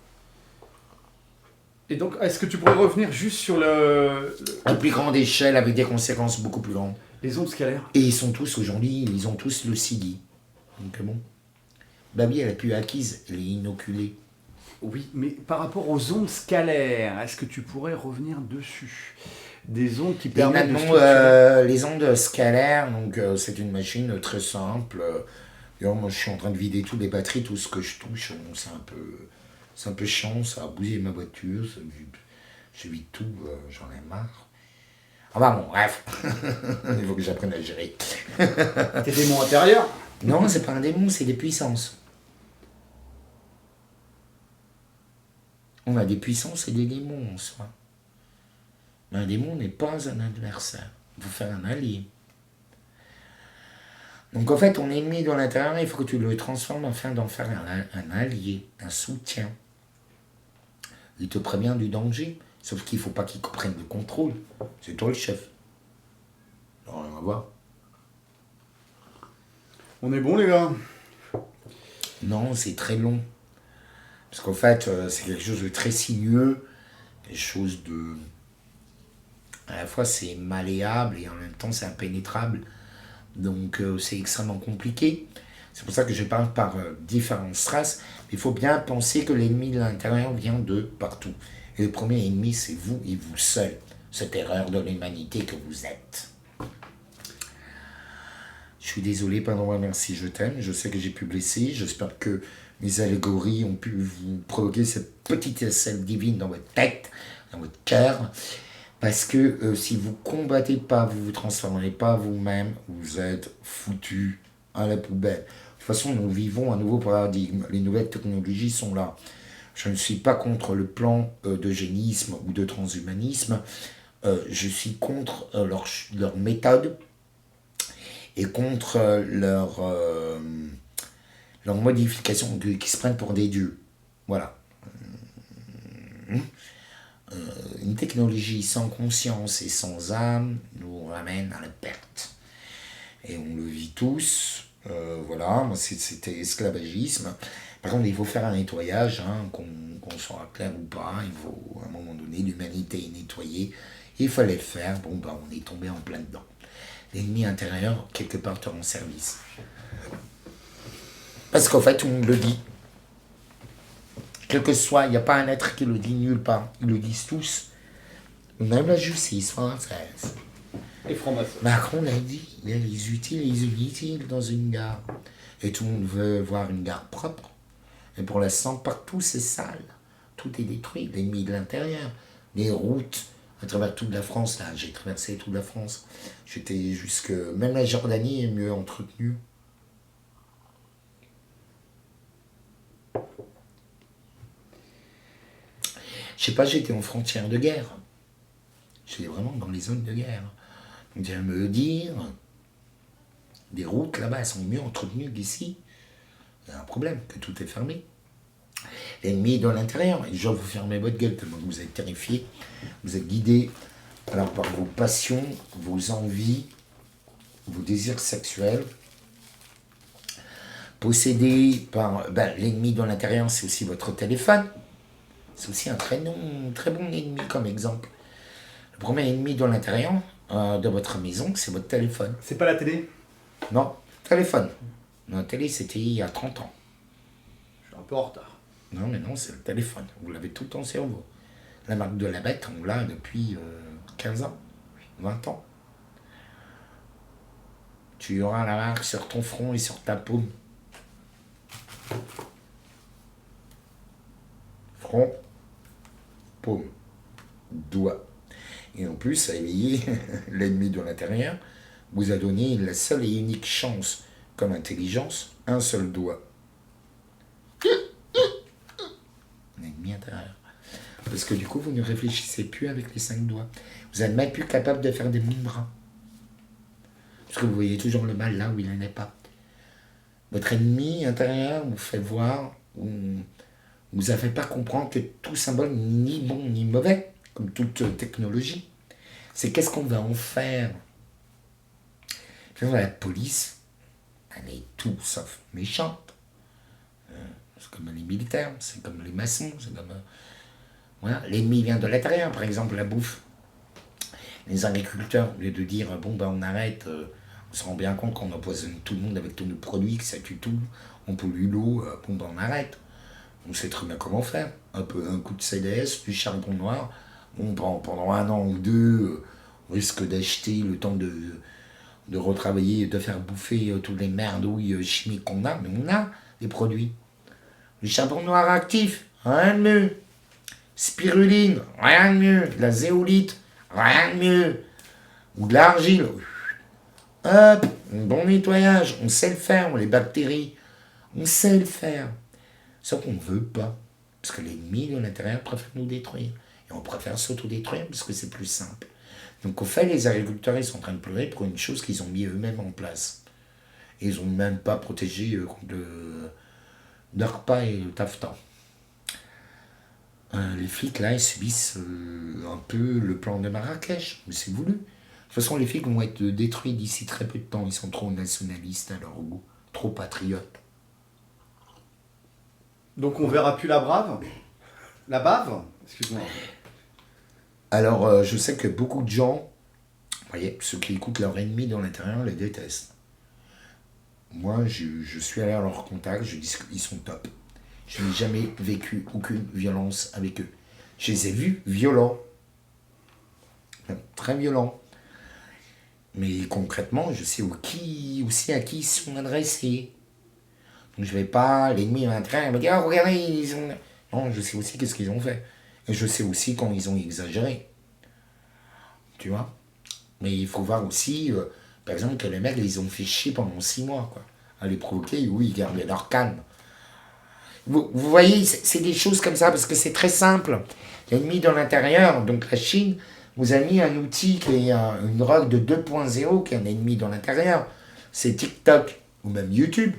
Et donc, est-ce que tu pourrais revenir juste sur À plus grande échelle, avec des conséquences beaucoup plus grandes. les ondes scalaires? Et ils sont tous aujourd'hui, ils ont tous le SIDI. Donc bon. Babi, elle a pu acquise, elle est inoculée. Oui, mais par rapport aux ondes scalaires, est-ce que tu pourrais revenir dessus? Des ondes qui Et permettent de maintenant, structurer. les ondes scalaires, donc c'est une machine très simple. D'ailleurs, moi, je suis en train de vider toutes les batteries, tout ce que je touche. Donc c'est un peu chiant, ça a bousillé ma voiture. Je vide tout, j'en ai marre. Enfin bon, bref. Il faut que j'apprenne à gérer. Tes démons intérieurs? Non, c'est pas un démon, c'est des puissances. On a des puissances et des démons en soi. Mais un démon n'est pas un adversaire. Il faut faire un allié. Donc en fait, ton ennemi dans l'intérieur, il faut que tu le transformes afin d'en faire un allié, un soutien. Il te prévient du danger, sauf qu'il ne faut pas qu'il prenne le contrôle. C'est toi le chef. Alors, on va voir. On est bon, les gars? Non, c'est très long. Parce qu'en fait, c'est quelque chose de très sinueux, quelque chose de... À la fois, c'est malléable et en même temps, c'est impénétrable. Donc, c'est extrêmement compliqué. C'est pour ça que je parle par différentes strass. Il faut bien penser que l'ennemi de l'intérieur vient de partout. Et le premier ennemi, c'est vous et vous seul. Cette erreur de l'humanité que vous êtes. Je suis désolé, pardon, merci, je t'aime. Je sais que j'ai pu blesser. J'espère que mes allégories ont pu vous provoquer cette petite étincelle divine dans votre tête, dans votre cœur. Parce que si vous combattez pas, vous vous transformez pas vous-même, vous êtes foutu à la poubelle. De toute façon, nous vivons un nouveau paradigme. Les nouvelles technologies sont là. Je ne suis pas contre le plan d'eugénisme ou de transhumanisme. Je suis contre leur méthode et contre leur modification qui se prennent pour des dieux. Voilà. Une technologie sans conscience et sans âme nous ramène à la perte. Et on le vit tous. Voilà, moi c'était esclavagisme. Par contre, il faut faire un nettoyage, hein, qu'on soit clair ou pas. Il faut, à un moment donné, l'humanité est nettoyée. Il fallait le faire. Bon, ben, on est tombé en plein dedans. L'ennemi intérieur, quelque part, te rend service. Parce qu'en fait, tout le monde le dit. Quel que soit, il n'y a pas un être qui le dit nulle part. Ils le disent tous. Même la justice française. Et franc-maçon. Macron l'a dit, il y a les utiles et les inutiles dans une gare. Et tout le monde veut voir une gare propre. Et pour l'instant, partout c'est sale. Tout est détruit, l'ennemi de l'intérieur. Les routes à travers toute la France, là, j'ai traversé toute la France. J'étais jusque... Même la Jordanie est mieux entretenue. Je sais pas, j'étais en frontière de guerre. J'étais vraiment dans les zones de guerre. Donc, tu vas me dire, des routes là-bas, elles sont mieux entretenues qu'ici. Il y a un problème, que tout est fermé. L'ennemi est dans l'intérieur. Et je vais vous fermer votre gueule tellement que vous êtes terrifiés. Vous êtes guidés alors, par vos passions, vos envies, vos désirs sexuels. Possédés par... l'ennemi dans l'intérieur, c'est aussi votre téléphone. C'est aussi un très bon ennemi comme exemple. Le premier ennemi dans l'intérieur de votre maison, c'est votre téléphone. C'est pas la télé? Non, téléphone. La télé, c'était il y a 30 ans. Je suis un peu en retard. Non, mais non, c'est le téléphone. Vous l'avez tout le temps sur vous. La marque de la bête, on l'a depuis 15 ans, 20 ans. Tu auras la marque sur ton front et sur ta paume. Front, paume, doigt. Et en plus, à éveiller l'ennemi de l'intérieur, vous a donné la seule et unique chance comme intelligence, un seul doigt. L'ennemi intérieur. Parce que du coup, vous ne réfléchissez plus avec les 5 doigts. Vous n'êtes même plus capable de faire des mots de bras. Parce que vous voyez toujours le mal là où il n'en est pas. Votre ennemi intérieur vous fait voir, vous a fait pas comprendre que tout symbole n'est ni bon ni mauvais, comme toute technologie. C'est qu'est-ce qu'on va en faire. La police, elle est tout sauf méchante. C'est comme les militaires, c'est comme les maçons, c'est comme... Voilà. L'ennemi vient de l'intérieur, par exemple la bouffe. Les agriculteurs, au lieu de dire, bon ben on arrête, on se rend bien compte qu'on empoisonne tout le monde avec tous nos produits, que ça tue tout, on pollue l'eau, bon ben on arrête. On sait très bien comment faire. Un coup de CDS, du charbon noir, bon, pendant 1 an ou 2, on risque d'acheter le temps de retravailler, de faire bouffer toutes les merdouilles chimiques qu'on a, mais on a des produits. Le charbon noir actif, rien de mieux. Spiruline, rien de mieux. De la zéolite, rien de mieux. Ou de l'argile. Hop, un bon nettoyage, on sait le faire, les bactéries, on sait le faire. Sauf qu'on ne veut pas. Parce que l'ennemi de l'intérieur préfère nous détruire. Et on préfère s'autodétruire parce que c'est plus simple. Donc au fait, les agriculteurs, ils sont en train de pleurer pour une chose qu'ils ont mis eux-mêmes en place. Et ils n'ont même pas protégé contre le DARPA et le TAFTA. Les flics, là, ils subissent un peu le plan de Marrakech. Mais c'est voulu. De toute façon, les flics vont être détruits d'ici très peu de temps. Ils sont trop nationalistes à leur goût. Trop patriotes. Donc on verra plus la brave. La bave. Excuse-moi. Alors, je sais que beaucoup de gens, vous voyez, ceux qui écoutent leur ennemi dans l'intérieur les détestent. Moi, je suis allé à leur contact, je dis qu'ils sont top. Je n'ai jamais vécu aucune violence avec eux. Je les ai vus violents. Même très violents. Mais concrètement, je sais aussi à qui ils sont adressés. Donc je ne vais pas, l'ennemi à l'intérieur, me dire, oh, regardez, ils ont... Non, je sais aussi qu'est-ce qu'ils ont fait. Et je sais aussi quand ils ont exagéré. Tu vois? Mais il faut voir aussi, par exemple, que les mecs, ils ont fait chier pendant 6 mois, quoi. À les provoquer, oui, ils gardaient leur calme. Vous voyez, c'est des choses comme ça, parce que c'est très simple. L'ennemi dans l'intérieur, donc la Chine, vous a mis un outil qui est une drogue de 2.0, qui est un ennemi dans l'intérieur. C'est TikTok, ou même YouTube.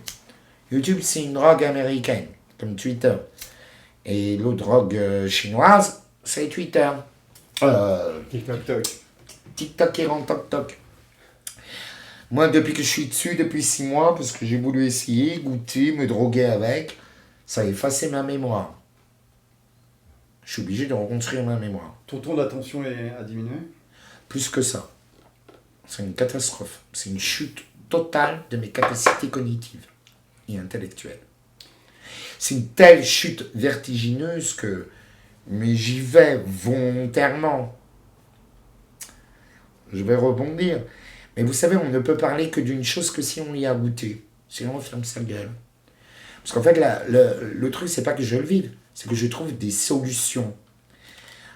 YouTube, c'est une drogue américaine, comme Twitter. Et l'autre drogue chinoise, c'est Twitter. TikTok. TikTok et rend toc. Moi, depuis que je suis dessus, depuis 6 mois, parce que j'ai voulu essayer, goûter, me droguer avec, ça a effacé ma mémoire. Je suis obligé de reconstruire ma mémoire. Ton ton d'attention a diminué? Plus que ça. C'est une catastrophe. C'est une chute totale de mes capacités cognitives et intellectuelles. C'est une telle chute vertigineuse que... Mais j'y vais volontairement. Je vais rebondir. Mais vous savez, on ne peut parler que d'une chose que si on y a goûté. Sinon, on ferme sa gueule. Parce qu'en fait, le truc, c'est pas que je le vive. C'est que je trouve des solutions.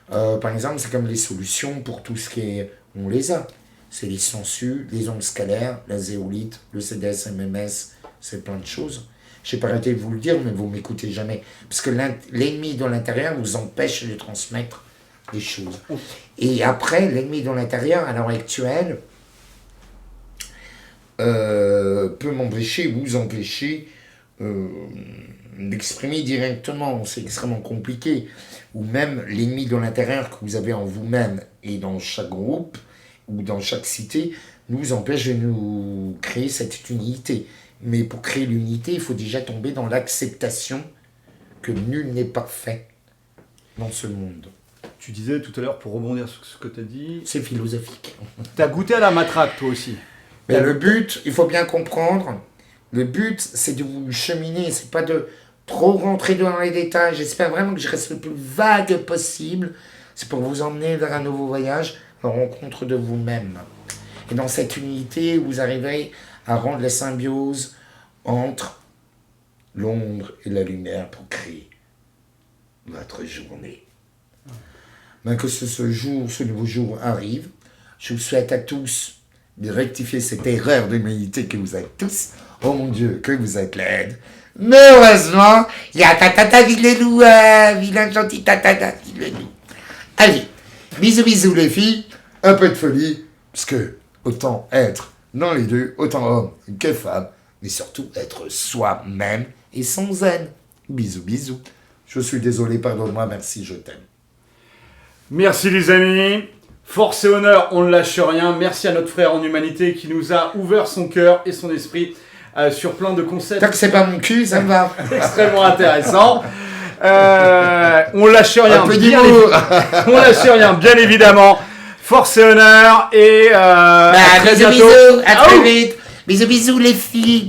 Par exemple, c'est comme les solutions pour tout ce qui est... On les a. C'est les sensus, les ondes scalaires, la zéolite, le CDS-MMS, c'est plein de choses. Je n'ai pas arrêté de vous le dire, mais vous ne m'écoutez jamais. Parce que l'ennemi dans l'intérieur vous empêche de transmettre des choses. Et après, l'ennemi dans l'intérieur, à l'heure actuelle, peut m'empêcher, vous empêcher d'exprimer directement. C'est extrêmement compliqué. Ou même l'ennemi dans l'intérieur que vous avez en vous-même et dans chaque groupe ou dans chaque cité nous empêche de nous créer cette unité. Mais pour créer l'unité, il faut déjà tomber dans l'acceptation que nul n'est parfait dans ce monde. Tu disais tout à l'heure, pour rebondir sur ce que tu as dit... C'est philosophique. Tu as goûté à la matraque, toi aussi. Mais le but, il faut bien comprendre, le but, c'est de vous cheminer, c'est pas de trop rentrer dans les détails. J'espère vraiment que je reste le plus vague possible. C'est pour vous emmener vers un nouveau voyage, à la rencontre de vous-même. Et dans cette unité, vous arriverez à rendre la symbiose entre l'ombre et la lumière pour créer votre journée. Mais que ce nouveau jour arrive, je vous souhaite à tous de rectifier cette erreur d'humanité que vous êtes tous. Oh mon Dieu, que vous êtes laide. Mais heureusement, il y a Tatata Vilelou, vilain gentil Tatata Vilelou. Allez, bisous les filles, un peu de folie, parce que autant être dans les deux, autant homme que femme, mais surtout être soi-même et sans zen. Bisous. Je suis désolé, pardonne-moi, merci, je t'aime. Merci les amis. Force et honneur, on ne lâche rien. Merci à notre frère en humanité qui nous a ouvert son cœur et son esprit sur plein de concepts. Tant que c'est pas mon cul, ça me va. Extrêmement intéressant. On lâche rien. Un peu d'humour. On lâche rien, bien évidemment. Force et honneur et à très bientôt. Bisous, à très vite. Bisous les filles.